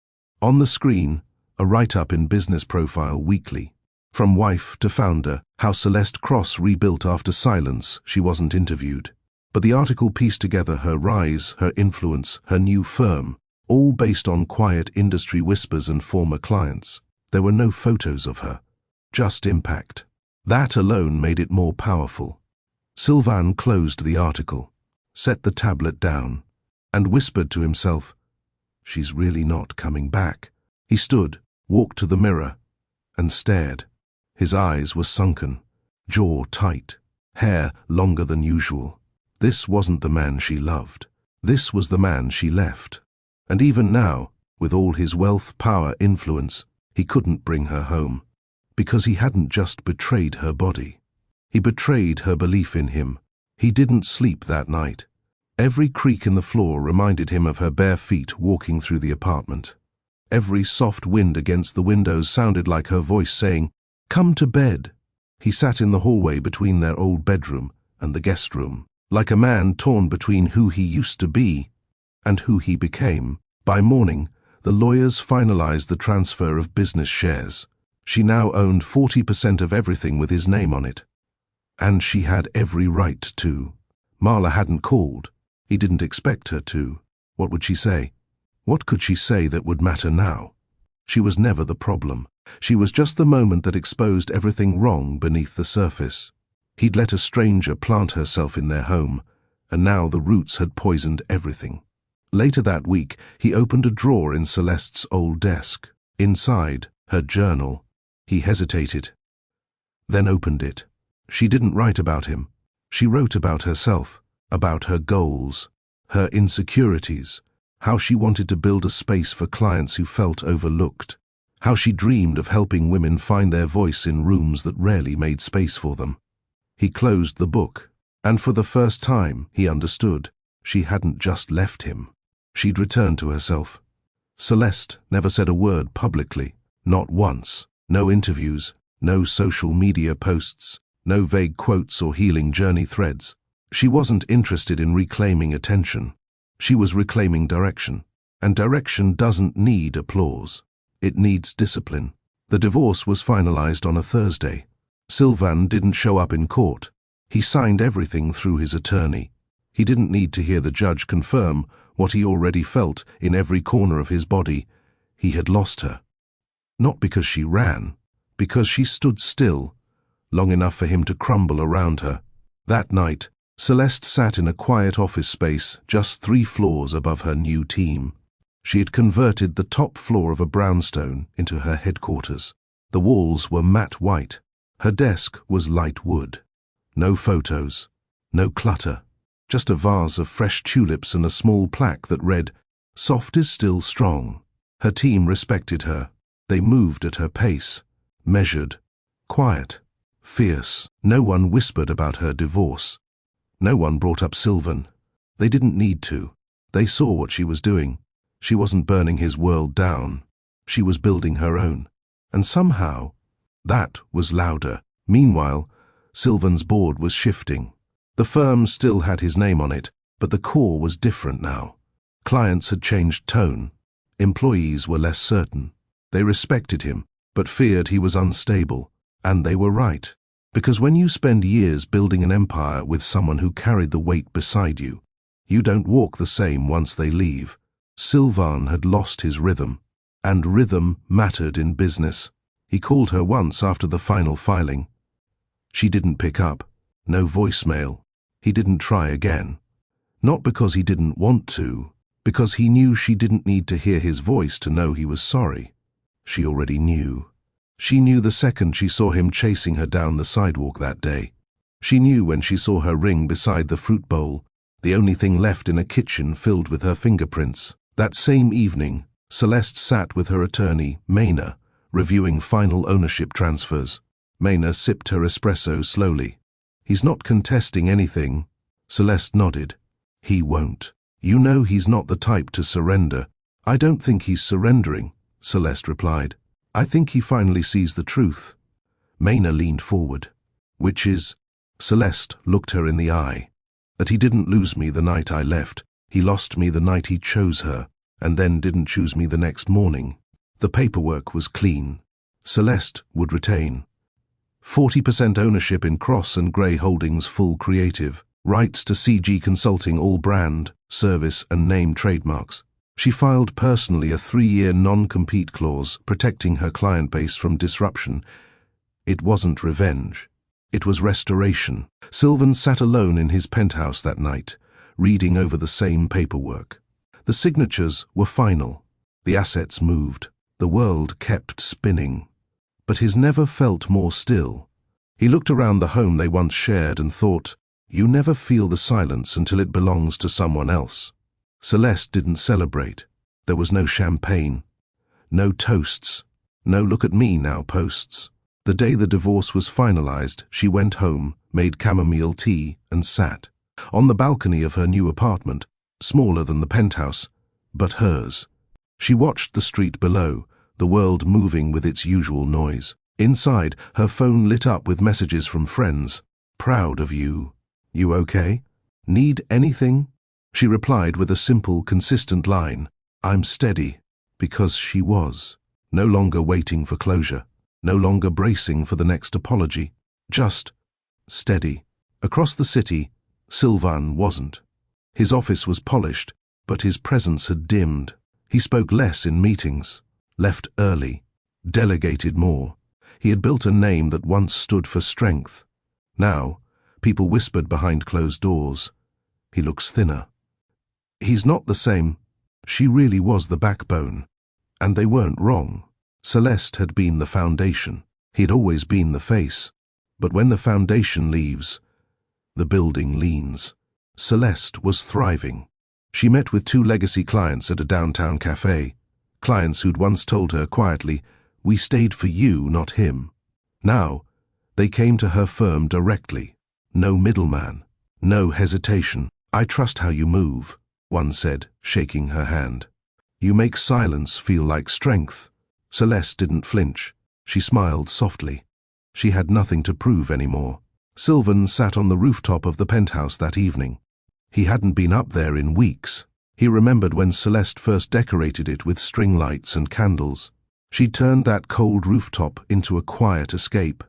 On the screen, a write-up in Business Profile Weekly. From wife to founder, how Celeste Cross rebuilt after silence. She wasn't interviewed. But the article pieced together her rise, her influence, her new firm, all based on quiet industry whispers and former clients. There were no photos of her, just impact. That alone made it more powerful. Sylvain closed the article, set the tablet down, and whispered to himself, "She's really not coming back." He stood, walked to the mirror, and stared. His eyes were sunken, jaw tight, hair longer than usual. This wasn't the man she loved. This was the man she left. And even now, with all his wealth, power, influence, he couldn't bring her home. Because he hadn't just betrayed her body. He betrayed her belief in him. He didn't sleep that night. Every creak in the floor reminded him of her bare feet walking through the apartment. Every soft wind against the windows sounded like her voice saying, "Come to bed." He sat in the hallway between their old bedroom and the guest room, like a man torn between who he used to be and who he became. By morning, the lawyers finalized the transfer of business shares. She now owned 40% of everything with his name on it. And she had every right to. Marla hadn't called. He didn't expect her to. What would she say? What could she say that would matter now? She was never the problem. She was just the moment that exposed everything wrong beneath the surface. He'd let a stranger plant herself in their home, and now the roots had poisoned everything. Later that week, he opened a drawer in Celeste's old desk. Inside, her journal. He hesitated, then opened it. She didn't write about him. She wrote about herself, about her goals, her insecurities, how she wanted to build a space for clients who felt overlooked, how she dreamed of helping women find their voice in rooms that rarely made space for them. He closed the book, and for the first time he understood. She hadn't just left him. She'd returned to herself. Celeste never said a word publicly, not once. No interviews, no social media posts, no vague quotes or healing journey threads. She wasn't interested in reclaiming attention. She was reclaiming direction. And direction doesn't need applause. It needs discipline. The divorce was finalized on a Thursday. Sylvain didn't show up in court. He signed everything through his attorney. He didn't need to hear the judge confirm what he already felt in every corner of his body. He had lost her. Not because she ran, because she stood still, long enough for him to crumble around her. That night, Celeste sat in a quiet office space just 3 floors above her new team. She had converted the top floor of a brownstone into her headquarters. The walls were matte white. Her desk was light wood. No photos, no clutter, just a vase of fresh tulips and a small plaque that read, "Soft is still strong." Her team respected her. They moved at her pace, measured, quiet, fierce. No one whispered about her divorce. No one brought up Sylvan. They didn't need to. They saw what she was doing. She wasn't burning his world down. She was building her own. And somehow, that was louder. Meanwhile, Sylvan's board was shifting. The firm still had his name on it, but the core was different now. Clients had changed tone. Employees were less certain. They respected him, but feared he was unstable. And they were right. Because when you spend years building an empire with someone who carried the weight beside you, you don't walk the same once they leave. Sylvan had lost his rhythm. And rhythm mattered in business. He called her once after the final filing. She didn't pick up. No voicemail. He didn't try again. Not because he didn't want to, because he knew she didn't need to hear his voice to know he was sorry. She already knew. She knew the second she saw him chasing her down the sidewalk that day. She knew when she saw her ring beside the fruit bowl, the only thing left in a kitchen filled with her fingerprints. That same evening, Celeste sat with her attorney, Maina, reviewing final ownership transfers. Maina sipped her espresso slowly. "He's not contesting anything." Celeste nodded. "He won't. You know he's not the type to surrender." "I don't think he's surrendering," Celeste replied. "I think he finally sees the truth." Maina leaned forward. "Which is?" Celeste looked her in the eye. "That he didn't lose me the night I left. He lost me the night he chose her, and then didn't choose me the next morning." The paperwork was clean. Celeste would retain 40% ownership in Cross and Gray Holdings full creative, rights to CG Consulting all brand, service and name trademarks. She filed personally a 3-year non-compete clause protecting her client base from disruption. It wasn't revenge. It was restoration. Sylvan sat alone in his penthouse that night, reading over the same paperwork. The signatures were final. The assets moved. The world kept spinning. But his never felt more still. He looked around the home they once shared and thought, you never feel the silence until it belongs to someone else. Celeste didn't celebrate. There was no champagne, no toasts, no look at me now posts. The day the divorce was finalized, she went home, made chamomile tea, and sat on the balcony of her new apartment, smaller than the penthouse, but hers. She watched the street below, the world moving with its usual noise. Inside, her phone lit up with messages from friends. "Proud of you. You okay? Need anything?" She replied with a simple, consistent line. "I'm steady." Because she was. No longer waiting for closure. No longer bracing for the next apology. Just steady. Across the city, Sylvan wasn't. His office was polished, but his presence had dimmed. He spoke less in meetings, left early, delegated more. He had built a name that once stood for strength. Now, people whispered behind closed doors. He looks thinner. He's not the same. She really was the backbone. And they weren't wrong. Celeste had been the foundation. He'd always been the face. But when the foundation leaves, the building leans. Celeste was thriving. She met with 2 legacy clients at a downtown cafe. Clients who'd once told her quietly, "We stayed for you, not him." Now, they came to her firm directly. No middleman. No hesitation. "I trust how you move," one said, shaking her hand. "You make silence feel like strength." Celeste didn't flinch. She smiled softly. She had nothing to prove anymore. Sylvan sat on the rooftop of the penthouse that evening. He hadn't been up there in weeks. He remembered when Celeste first decorated it with string lights and candles. She'd turned that cold rooftop into a quiet escape.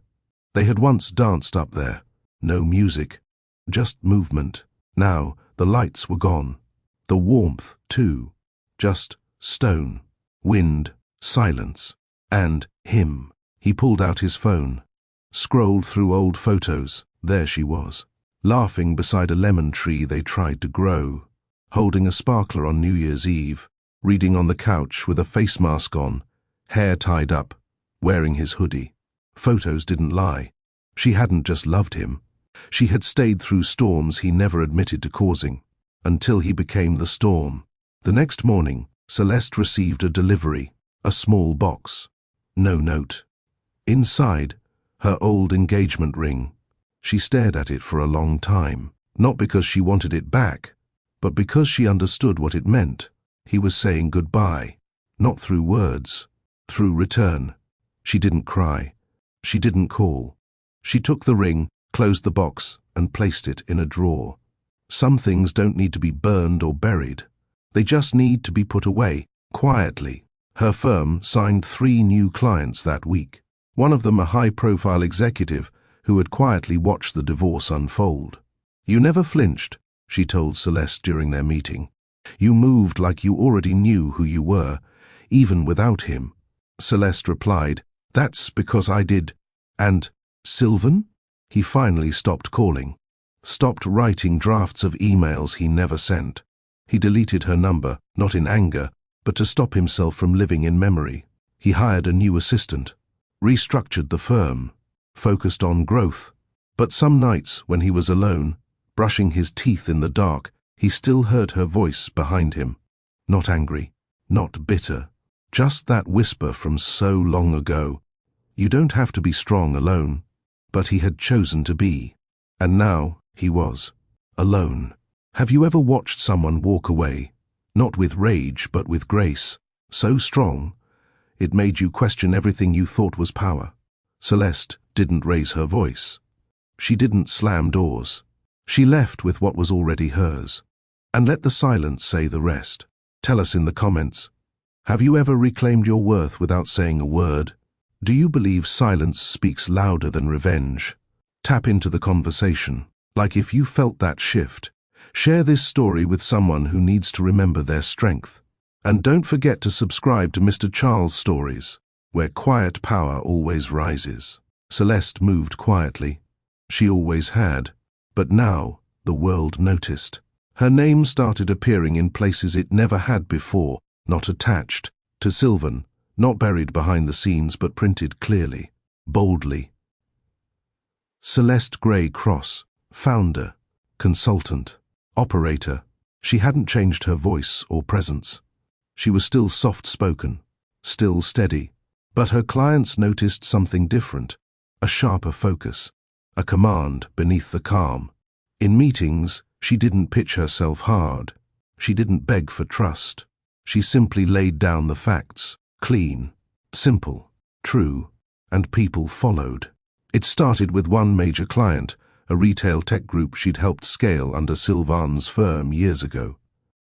They had once danced up there. No music, just movement. Now, the lights were gone. The warmth, too. Just stone, wind, silence. And him. He pulled out his phone, scrolled through old photos. There she was, laughing beside a lemon tree they tried to grow, holding a sparkler on New Year's Eve, reading on the couch with a face mask on, hair tied up, wearing his hoodie. Photos didn't lie. She hadn't just loved him. She had stayed through storms he never admitted to causing, until he became the storm. The next morning, Celeste received a delivery, a small box. No note. Inside, her old engagement ring. She stared at it for a long time, not because she wanted it back, but because she understood what it meant. He was saying goodbye, not through words, through return. She didn't cry. She didn't call. She took the ring, closed the box, and placed it in a drawer. Some things don't need to be burned or buried. They just need to be put away, quietly. Her firm signed 3 new clients that week. One of them a high-profile executive who had quietly watched the divorce unfold. "You never flinched," she told Celeste during their meeting. "You moved like you already knew who you were, even without him." Celeste replied, "That's because I did." And Sylvan? He finally stopped calling, stopped writing drafts of emails he never sent. He deleted her number, not in anger, but to stop himself from living in memory. He hired a new assistant, restructured the firm, focused on growth. But some nights when he was alone, brushing his teeth in the dark, he still heard her voice behind him. Not angry, not bitter, just that whisper from so long ago. You don't have to be strong alone. But he had chosen to be. And now he was alone. Have you ever watched someone walk away, not with rage but with grace, so strong it made you question everything you thought was power? Celeste didn't raise her voice. She didn't slam doors. She left with what was already hers. And let the silence say the rest. Tell us in the comments. Have you ever reclaimed your worth without saying a word? Do you believe silence speaks louder than revenge? Tap into the conversation. Like if you felt that shift, share this story with someone who needs to remember their strength. And don't forget to subscribe to Mr. Charles Stories, where quiet power always rises. Celeste moved quietly. She always had. But now the world noticed. Her name started appearing in places it never had before, not attached to Sylvan, not buried behind the scenes but printed clearly, boldly. Celeste Gray Cross, founder, consultant, operator. She hadn't changed her voice or presence. She was still soft-spoken, still steady, but her clients noticed something different, a sharper focus, a command beneath the calm. In meetings, she didn't pitch herself hard. She didn't beg for trust. She simply laid down the facts, clean, simple, true, and people followed. It started with one major client, a retail tech group she'd helped scale under Sylvan's firm years ago.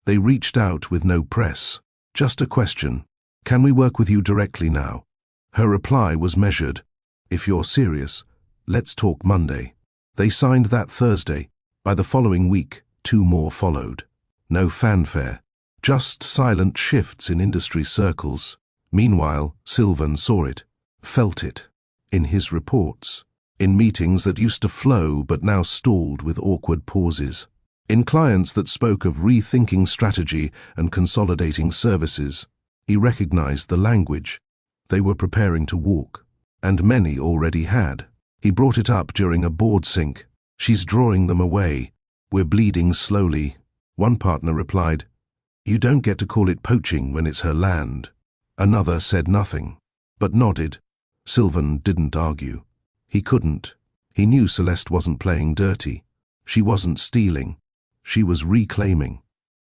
They reached out with no press, just a question, "Can we work with you directly now?" Her reply was measured, "If you're serious, let's talk Monday." They signed that Thursday. By the following week, 2 more followed. No fanfare, just silent shifts in industry circles. Meanwhile, Sylvan saw it, felt it, in his reports, in meetings that used to flow but now stalled with awkward pauses, in clients that spoke of rethinking strategy and consolidating services. He recognized the language. They were preparing to walk, and many already had. He brought it up during a board sync. "She's drawing them away. We're bleeding slowly." One partner replied, "You don't get to call it poaching when it's her land." Another said nothing, but nodded. Sylvan didn't argue. He couldn't. He knew Celeste wasn't playing dirty. She wasn't stealing. She was reclaiming.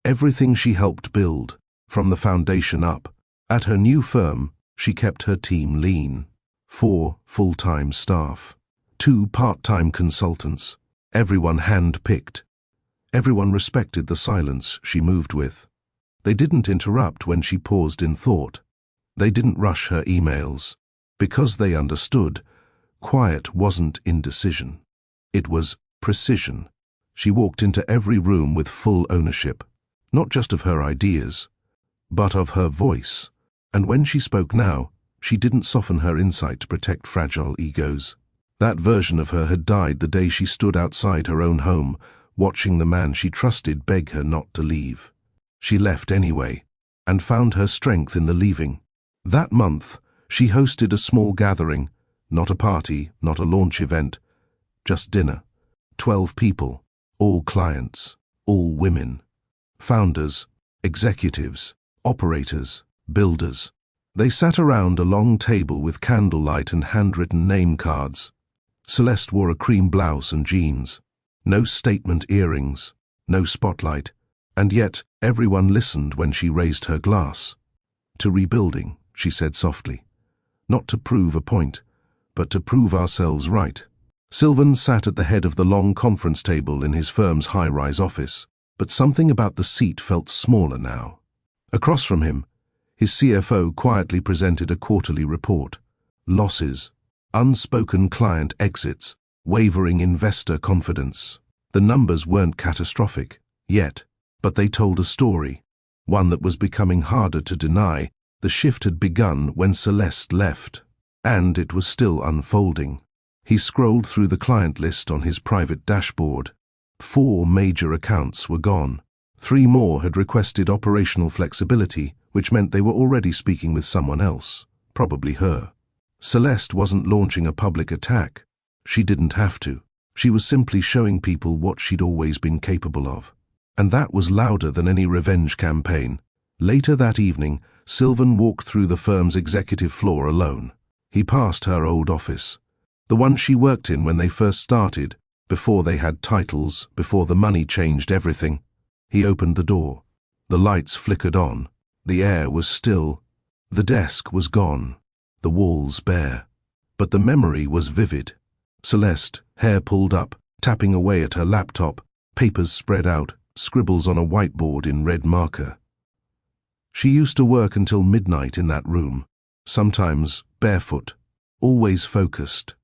Everything she helped build, from the foundation up. At her new firm, she kept her team lean. 4 full-time staff. 2 part-time consultants. Everyone hand-picked. Everyone respected the silence she moved with. They didn't interrupt when she paused in thought. They didn't rush her emails, because they understood quiet wasn't indecision. It was precision. She walked into every room with full ownership, not just of her ideas, but of her voice. And when she spoke now, she didn't soften her insight to protect fragile egos. That version of her had died the day she stood outside her own home, watching the man she trusted beg her not to leave. She left anyway, and found her strength in the leaving. That month, She hosted a small gathering, not a party, not a launch event, just dinner. 12 people, all clients, all women, founders, executives, operators, builders. They sat around a long table with candlelight and handwritten name cards. Celeste wore a cream blouse and jeans. No statement earrings, no spotlight, and yet everyone listened when she raised her glass. To rebuilding, she said softly. Not to prove a point, but to prove ourselves right. Sylvan sat at the head of the long conference table in his firm's high-rise office, but something about the seat felt smaller now. Across from him, his CFO quietly presented a quarterly report. Losses, unspoken client exits, wavering investor confidence. The numbers weren't catastrophic, yet, but they told a story, one that was becoming harder to deny. The shift had begun when Celeste left, and it was still unfolding. He scrolled through the client list on his private dashboard. 4 major accounts were gone. 3 more had requested operational flexibility, which meant they were already speaking with someone else, probably her. Celeste wasn't launching a public attack. She didn't have to. She was simply showing people what she'd always been capable of. And that was louder than any revenge campaign. Later that evening, Sylvan walked through the firm's executive floor alone. He passed her old office, the one she worked in when they first started, before they had titles, before the money changed everything. He opened the door. The lights flickered on. The air was still. The desk was gone. The walls bare. But the memory was vivid. Celeste, hair pulled up, tapping away at her laptop, papers spread out, scribbles on a whiteboard in red marker. She used to work until midnight in that room, sometimes barefoot, always focused,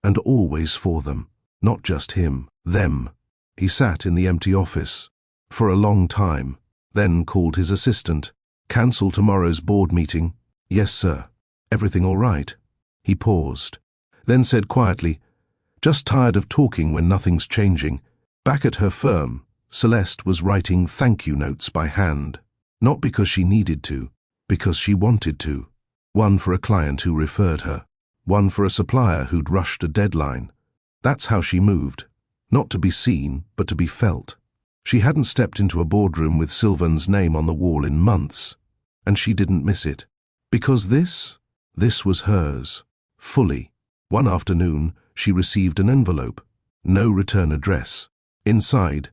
and always for them, not just him, them. He sat in the empty office for a long time, then called his assistant. Cancel tomorrow's board meeting. Yes, sir. Everything all right? He paused, then said quietly, just tired of talking when nothing's changing. Back at her firm, Celeste was writing thank you notes by hand. Not because she needed to, because she wanted to. One for a client who referred her. One for a supplier who'd rushed a deadline. That's how she moved. Not to be seen, but to be felt. She hadn't stepped into a boardroom with Sylvan's name on the wall in months, and she didn't miss it. Because this was hers, fully. One afternoon, she received an envelope. No return address. Inside,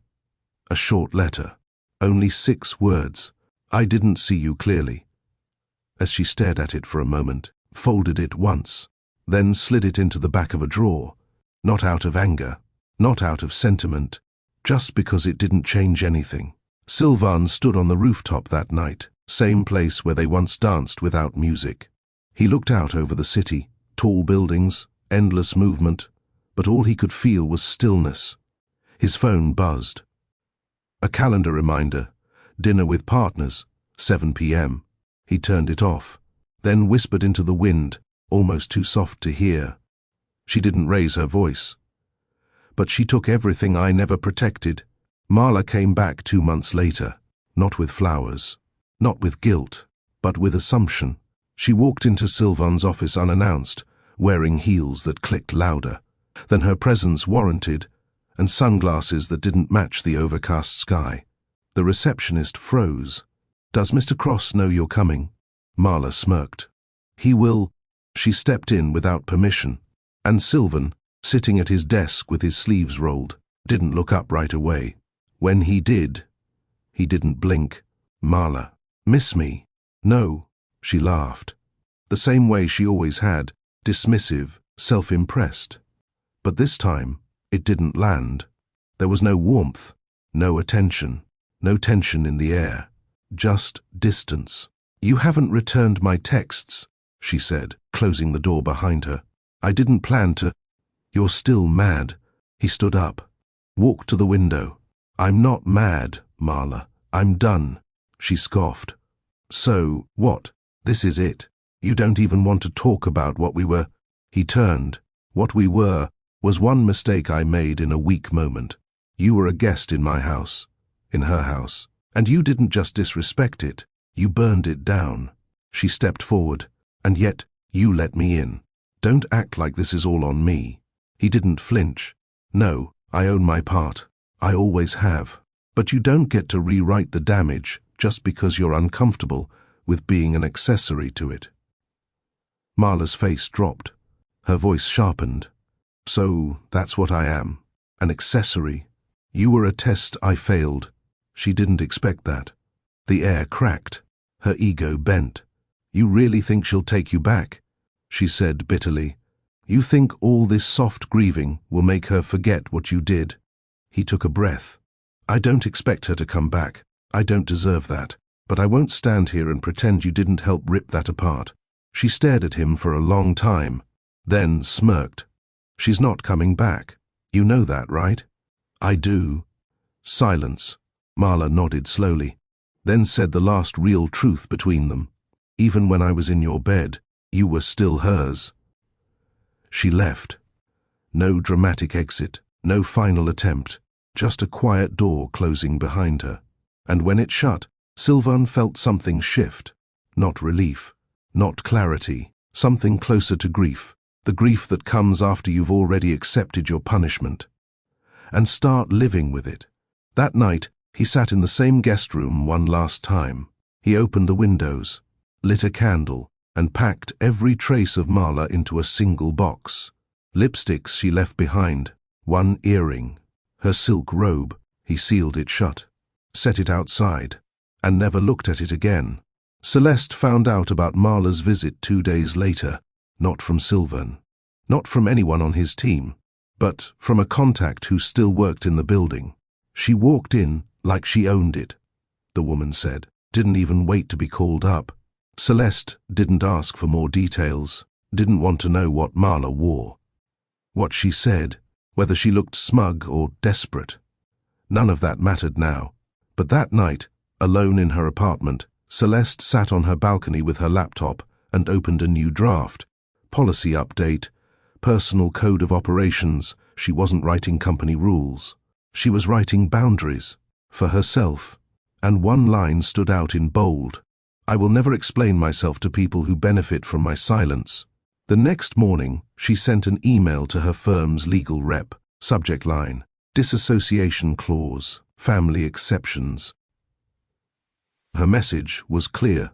a short letter. Only 6 words. I didn't see you clearly. As she stared at it for a moment, folded it once, then slid it into the back of a drawer. Not out of anger, not out of sentiment, just because it didn't change anything. Sylvan stood on the rooftop that night, same place where they once danced without music. He looked out over the city, tall buildings, endless movement, but all he could feel was stillness. His phone buzzed. A calendar reminder, dinner with partners, 7 p.m. He turned it off, then whispered into the wind, almost too soft to hear. She didn't raise her voice. But she took everything I never protected. Marla came back 2 months later, not with flowers, not with guilt, but with assumption. She walked into Sylvan's office unannounced, wearing heels that clicked louder than her presence warranted, and sunglasses that didn't match the overcast sky. The receptionist froze. Does Mr. Cross know you're coming? Marla smirked. He will. She stepped in without permission, and Sylvan, sitting at his desk with his sleeves rolled, didn't look up right away. When he did, he didn't blink. Marla, miss me? No, she laughed. The same way she always had, dismissive, self-impressed. But this time, it didn't land. There was no warmth, no attention, no tension in the air, just distance. You haven't returned my texts, she said, closing the door behind her. I didn't plan to. You're still mad. He stood up, walked to the window. I'm not mad, Marla. I'm done. She scoffed. So, what? This is it. You don't even want to talk about what we were. He turned. What we were was one mistake I made in a weak moment. You were a guest in my house, in her house, and you didn't just disrespect it, you burned it down. She stepped forward, and yet You let me in. Don't act like this is all on me. He didn't flinch. No, I own my part. I always have. But you don't get to rewrite the damage just because you're uncomfortable with being an accessory to it. Marla's face dropped. Her voice sharpened. So that's what I am. An accessory. You were a test I failed. She didn't expect that. The air cracked. Her ego bent. You really think she'll take you back? She said bitterly. You think all this soft grieving will make her forget what you did? He took a breath. I don't expect her to come back. I don't deserve that. But I won't stand here and pretend you didn't help rip that apart. She stared at him for a long time, then smirked. She's not coming back. You know that, right? I do. Silence. Marla nodded slowly, then said the last real truth between them. Even when I was in your bed, you were still hers. She left. No dramatic exit, no final attempt, just a quiet door closing behind her. And when it shut, Sylvan felt something shift. Not relief, not clarity, something closer to grief, the grief that comes after you've already accepted your punishment. And start living with it. That night, he sat in the same guest room one last time. He opened the windows, lit a candle, and packed every trace of Marla into a single box. Lipsticks she left behind, one earring, her silk robe. He sealed it shut, set it outside, and never looked at it again. Celeste found out about Marla's visit 2 days later, not from Sylvan, not from anyone on his team, but from a contact who still worked in the building. She walked in like she owned it, the woman said, didn't even wait to be called up. Celeste didn't ask for more details, didn't want to know what Marla wore, what she said, whether she looked smug or desperate. None of that mattered now. But that night, alone in her apartment, Celeste sat on her balcony with her laptop and opened a new draft. Policy update, personal code of operations. She wasn't writing company rules. She was writing boundaries for herself. And one line stood out in bold. I will never explain myself to people who benefit from my silence. The next morning, she sent an email to her firm's legal rep. Subject line, disassociation clause, family exceptions. Her message was clear.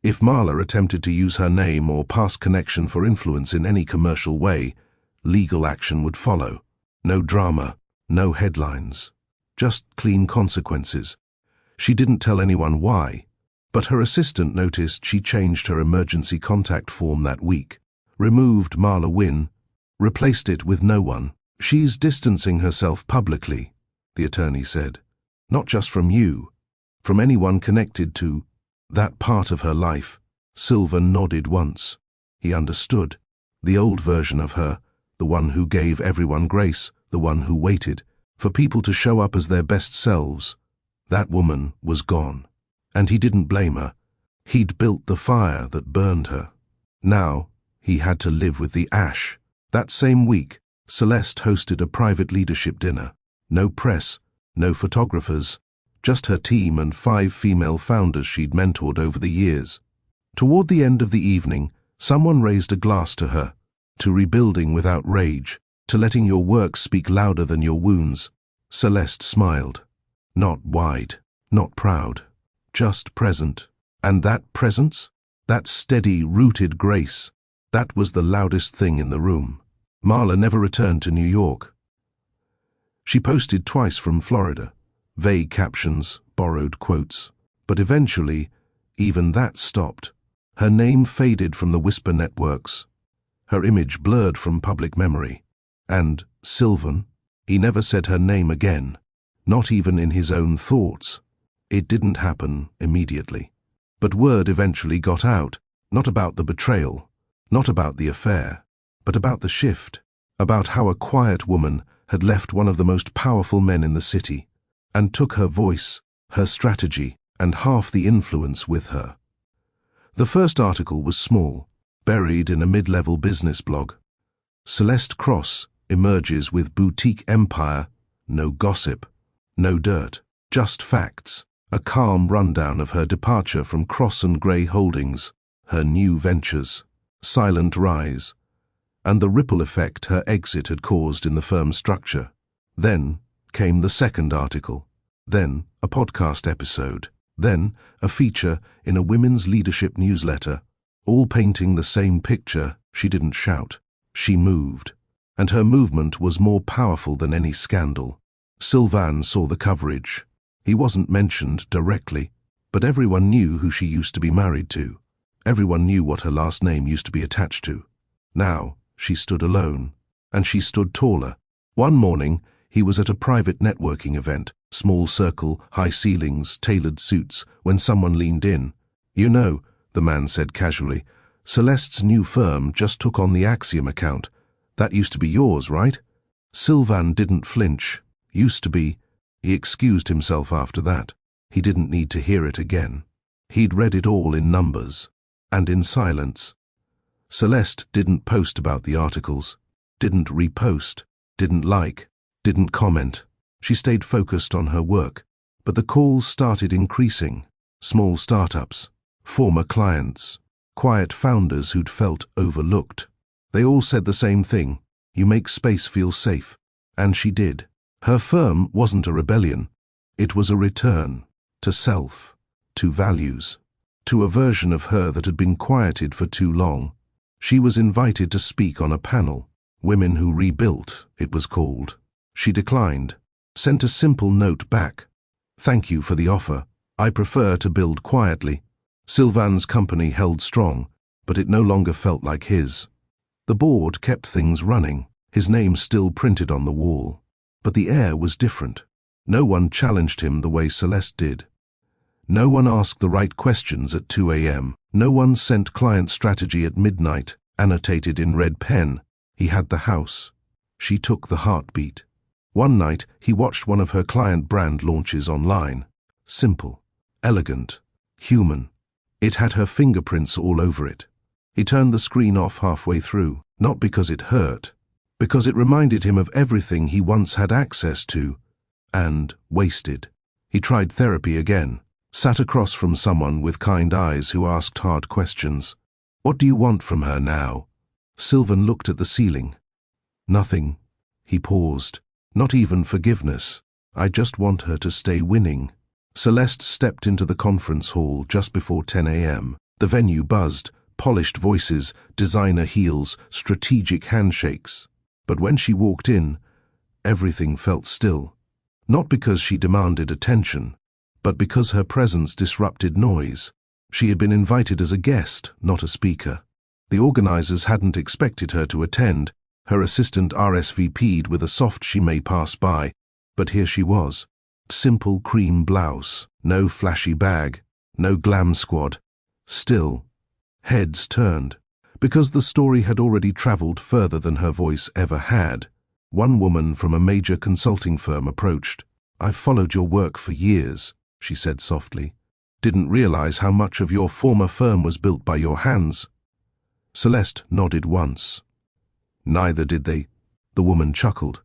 If Marla attempted to use her name or past connection for influence in any commercial way, legal action would follow. No drama, no headlines, just clean consequences. She didn't tell anyone why, but her assistant noticed she changed her emergency contact form that week, removed Marla Wynne, replaced it with no one. She's distancing herself publicly, the attorney said. Not just from you, from anyone connected to that part of her life. Sylvan nodded once. He understood. The old version of her, the one who gave everyone grace, the one who waited for people to show up as their best selves. That woman was gone. And he didn't blame her. He'd built the fire that burned her. Now, he had to live with the ash. That same week, Celeste hosted a private leadership dinner. No press, no photographers, just her team and 5 female founders she'd mentored over the years. Toward the end of the evening, someone raised a glass to her, to rebuilding without rage, to letting your work speak louder than your wounds. Celeste smiled. Not wide, not proud, just present. And that presence, that steady, rooted grace, that was the loudest thing in the room. Marla never returned to New York. She posted twice from Florida, vague captions, borrowed quotes. But eventually, even that stopped. Her name faded from the whisper networks. Her image blurred from public memory. And Sylvan, he never said her name again, not even in his own thoughts. It didn't happen immediately. But word eventually got out, not about the betrayal, not about the affair, but about the shift, about how a quiet woman had left one of the most powerful men in the city, and took her voice, her strategy, and half the influence with her. The first article was small, buried in a mid-level business blog. Celeste Cross emerges with boutique empire, no gossip, no dirt, just facts, a calm rundown of her departure from Cross & Gray Holdings, her new ventures. silent rise, and the ripple effect her exit had caused in the firm's structure. Then came the second article, then a podcast episode, then a feature in a women's leadership newsletter, all painting the same picture. She didn't shout. She moved, and her movement was more powerful than any scandal. Sylvain saw the coverage. He wasn't mentioned directly, but everyone knew who she used to be married to. Everyone knew what her last name used to be attached to. Now, she stood alone, and she stood taller. One morning, he was at a private networking event, small circle, high ceilings, tailored suits, when someone leaned in. "You know," the man said casually, "Celeste's new firm just took on the Axiom account. That used to be yours, right?" Sylvain didn't flinch. "Used to be." He excused himself after that. He didn't need to hear it again. He'd read it all in numbers, and in silence. Celeste didn't post about the articles, didn't repost, didn't like, didn't comment. She stayed focused on her work, but the calls started increasing. Small startups, former clients, quiet founders who'd felt overlooked. They all said the same thing: you make space feel safe. And she did. Her firm wasn't a rebellion. It was a return to self, to values, to a version of her that had been quieted for too long. She was invited to speak on a panel. Women Who Rebuilt, it was called. She declined, sent a simple note back. "Thank you for the offer. I prefer to build quietly." Sylvain's company held strong, but it no longer felt like his. The board kept things running, his name still printed on the wall. But the air was different. No one challenged him the way Celeste did. No one asked the right questions at 2 a.m. No one sent client strategy at midnight, annotated in red pen. He had the house. She took the heartbeat. One night, he watched one of her client brand launches online. Simple, elegant, human. It had her fingerprints all over it. He turned the screen off halfway through, not because it hurt, because it reminded him of everything he once had access to and wasted. He tried therapy again, sat across from someone with kind eyes who asked hard questions. "What do you want from her now?" Sylvain looked at the ceiling. "Nothing." He paused. "Not even forgiveness. I just want her to stay winning." Celeste stepped into the conference hall just before 10 a.m. The venue buzzed, polished voices, designer heels, strategic handshakes. But when she walked in, everything felt still. Not because she demanded attention, but because her presence disrupted noise. She had been invited as a guest, not a speaker. The organizers hadn't expected her to attend. Her assistant RSVP'd with a soft "she may pass by," but here she was. Simple cream blouse, no flashy bag, no glam squad. Still, heads turned, because the story had already traveled further than her voice ever had. One woman from a major consulting firm approached. "I've followed your work for years," she said softly. "Didn't realize how much of your former firm was built by your hands." Celeste nodded once. "Neither did they." The woman chuckled.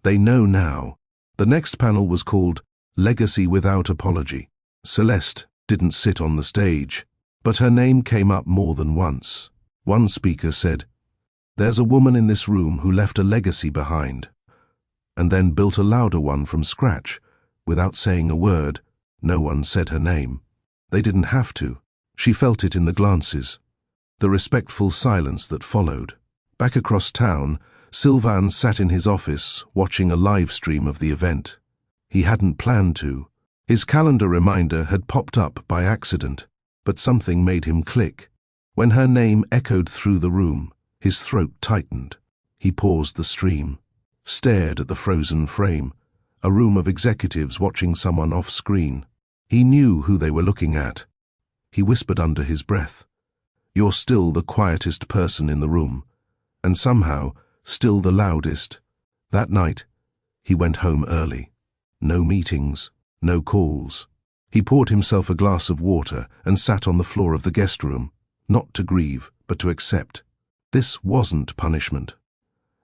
"They know now." The next panel was called Legacy Without Apology. Celeste didn't sit on the stage, but her name came up more than once. One speaker said, "There's a woman in this room who left a legacy behind," and then built a louder one from scratch. Without saying a word, no one said her name. They didn't have to. She felt it in the glances, the respectful silence that followed. Back across town, Sylvain sat in his office, watching a live stream of the event. He hadn't planned to. His calendar reminder had popped up by accident, but something made him click. When her name echoed through the room, his throat tightened. He paused the stream, stared at the frozen frame, a room of executives watching someone off-screen. He knew who they were looking at. He whispered under his breath, "You're still the quietest person in the room," and somehow still the loudest. That night, he went home early. No meetings, no calls. He poured himself a glass of water and sat on the floor of the guest room, not to grieve, but to accept. This wasn't punishment.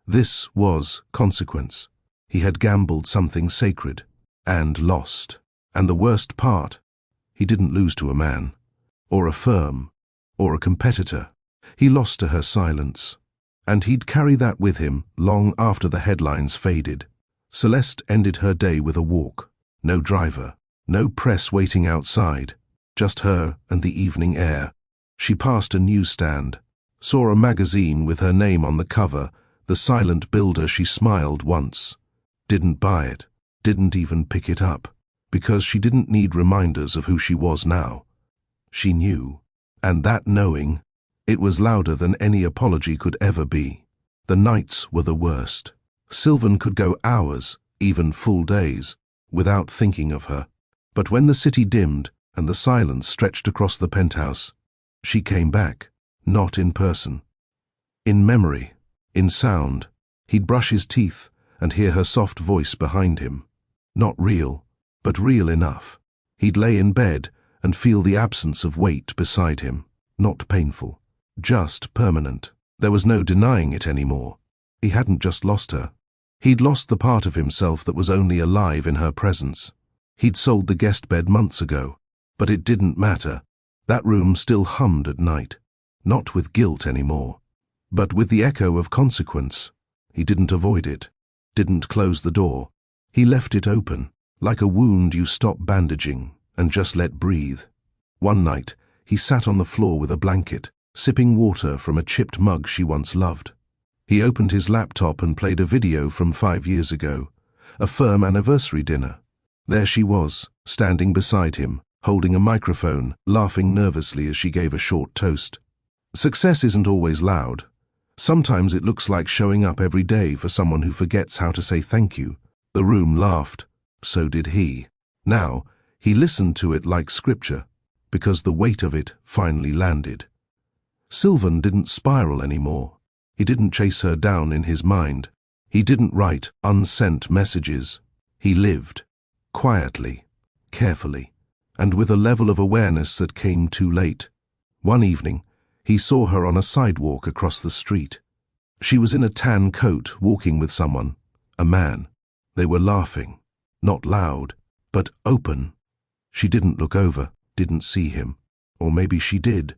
This was consequence. He had gambled something sacred, and lost. And the worst part, he didn't lose to a man, or a firm, or a competitor. He lost to her silence. And he'd carry that with him long after the headlines faded. Celeste ended her day with a walk. No driver, no press waiting outside, just her and the evening air. She passed a newsstand, saw a magazine with her name on the cover, The Silent Builder. She smiled once, didn't buy it, didn't even pick it up, because she didn't need reminders of who she was now. She knew, and that knowing, it was louder than any apology could ever be. The nights were the worst. Sylvan could go hours, even full days, without thinking of her. But when the city dimmed and the silence stretched across the penthouse, she came back, not in person. In memory, in sound, he'd brush his teeth and hear her soft voice behind him. Not real, but real enough. He'd lay in bed and feel the absence of weight beside him, not painful, just permanent. There was no denying it anymore. He hadn't just lost her. He'd lost the part of himself that was only alive in her presence. He'd sold the guest bed months ago, but it didn't matter. That room still hummed at night, not with guilt anymore, but with the echo of consequence. He didn't avoid it, didn't close the door. He left it open, like a wound you stop bandaging and just let breathe. One night, he sat on the floor with a blanket, sipping water from a chipped mug she once loved. He opened his laptop and played a video from 5 years ago, a firm anniversary dinner. There she was, standing beside him, holding a microphone, laughing nervously as she gave a short toast. Success isn't always loud. Sometimes it looks like showing up every day for someone who forgets how to say thank you. The room laughed. So did he. Now, he listened to it like scripture, because the weight of it finally landed. Sylvan didn't spiral anymore. He didn't chase her down in his mind. He didn't write unsent messages. He lived, quietly, carefully, and with a level of awareness that came too late. One evening, he saw her on a sidewalk across the street. She was in a tan coat, walking with someone, a man. They were laughing, not loud, but open. She didn't look over, didn't see him, or maybe she did,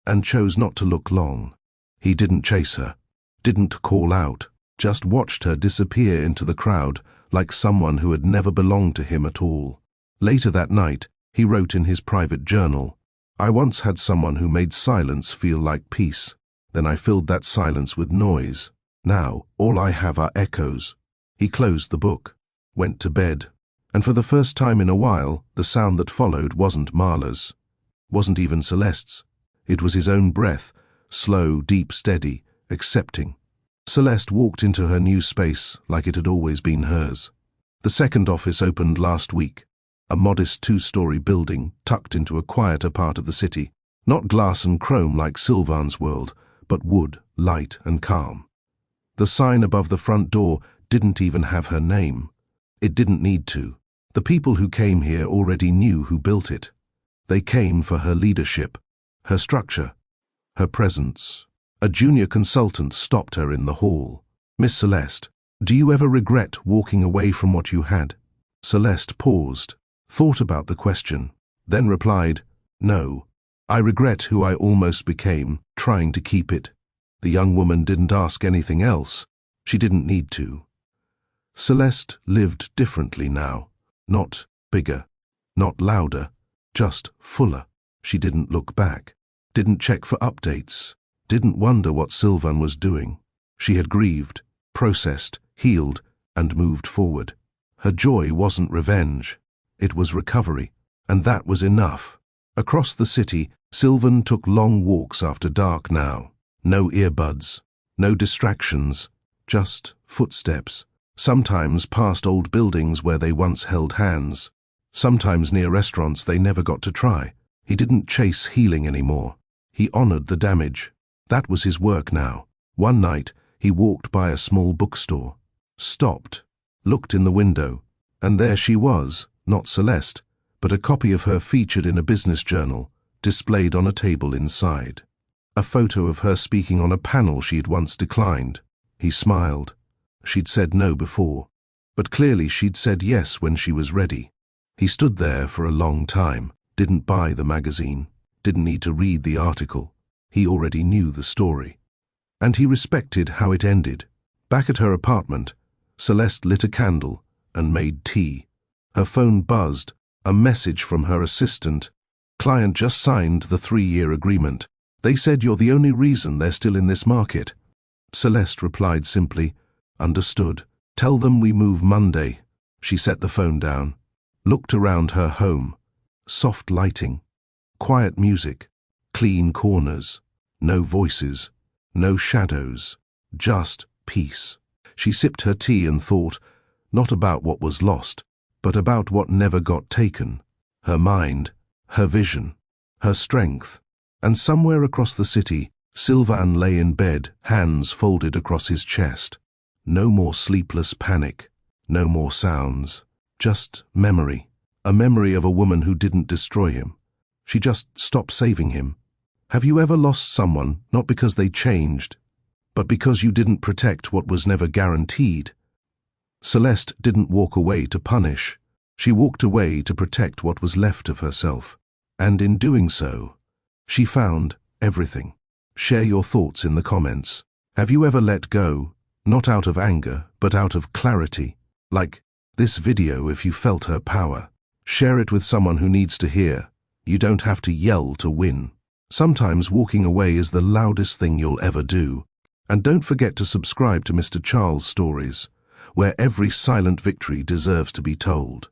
and chose not to look long. He didn't chase her, didn't call out, just watched her disappear into the crowd like someone who had never belonged to him at all. Later that night, he wrote in his private journal, "I once had someone who made silence feel like peace. Then I filled that silence with noise. Now, all I have are echoes." He closed the book, went to bed, and for the first time in a while, the sound that followed wasn't Marla's, wasn't even Celeste's. It was his own breath, slow, deep, steady, accepting. Celeste walked into her new space like it had always been hers. The second office opened last week, a modest 2-story building tucked into a quieter part of the city, not glass and chrome like Sylvan's world, but wood, light and calm. The sign above the front door didn't even have her name. It didn't need to. The people who came here already knew who built it. They came for her leadership, her structure, her presence. A junior consultant stopped her in the hall. "Miss Celeste, do you ever regret walking away from what you had?" Celeste paused, thought about the question, then replied, "No, I regret who I almost became, trying to keep it." The young woman didn't ask anything else. She didn't need to. Celeste lived differently now. Not bigger, not louder, just fuller. She didn't look back, didn't check for updates, didn't wonder what Sylvan was doing. She had grieved, processed, healed, and moved forward. Her joy wasn't revenge. It was recovery, and that was enough. Across the city, Sylvan took long walks after dark now. No earbuds, no distractions, just footsteps. Sometimes past old buildings where they once held hands. Sometimes near restaurants they never got to try. He didn't chase healing anymore. He honored the damage. That was his work now. One night, he walked by a small bookstore, stopped, looked in the window, and there she was, not Celeste, but a copy of her featured in a business journal, displayed on a table inside. A photo of her speaking on a panel she'd once declined. He smiled. She'd said no before, but clearly she'd said yes when she was ready. He stood there for a long time, didn't buy the magazine, didn't need to read the article, He already knew the story. And he respected how it ended. Back at her apartment, Celeste lit a candle and made tea. Her phone buzzed, a message from her assistant. "Client just signed the 3-year agreement. They said you're the only reason they're still in this market." Celeste replied simply, "Understood. Tell them we move Monday." She set the phone down, looked around her home. Soft lighting, quiet music, clean corners, no voices, no shadows, just peace. She sipped her tea and thought, not about what was lost, but about what never got taken. Her mind, her vision, her strength. And somewhere across the city, Sylvain lay in bed, hands folded across his chest. No more sleepless panic, no more sounds, just memory. A memory of a woman who didn't destroy him. She just stopped saving him. Have you ever lost someone, not because they changed, but because you didn't protect what was never guaranteed? Celeste didn't walk away to punish. She walked away to protect what was left of herself. And in doing so, she found everything. Share your thoughts in the comments. Have you ever let go, not out of anger, but out of clarity? Like this video if you felt her power. Share it with someone who needs to hear. You don't have to yell to win. Sometimes walking away is the loudest thing you'll ever do. And don't forget to subscribe to Mr. Charles Stories, where every silent victory deserves to be told.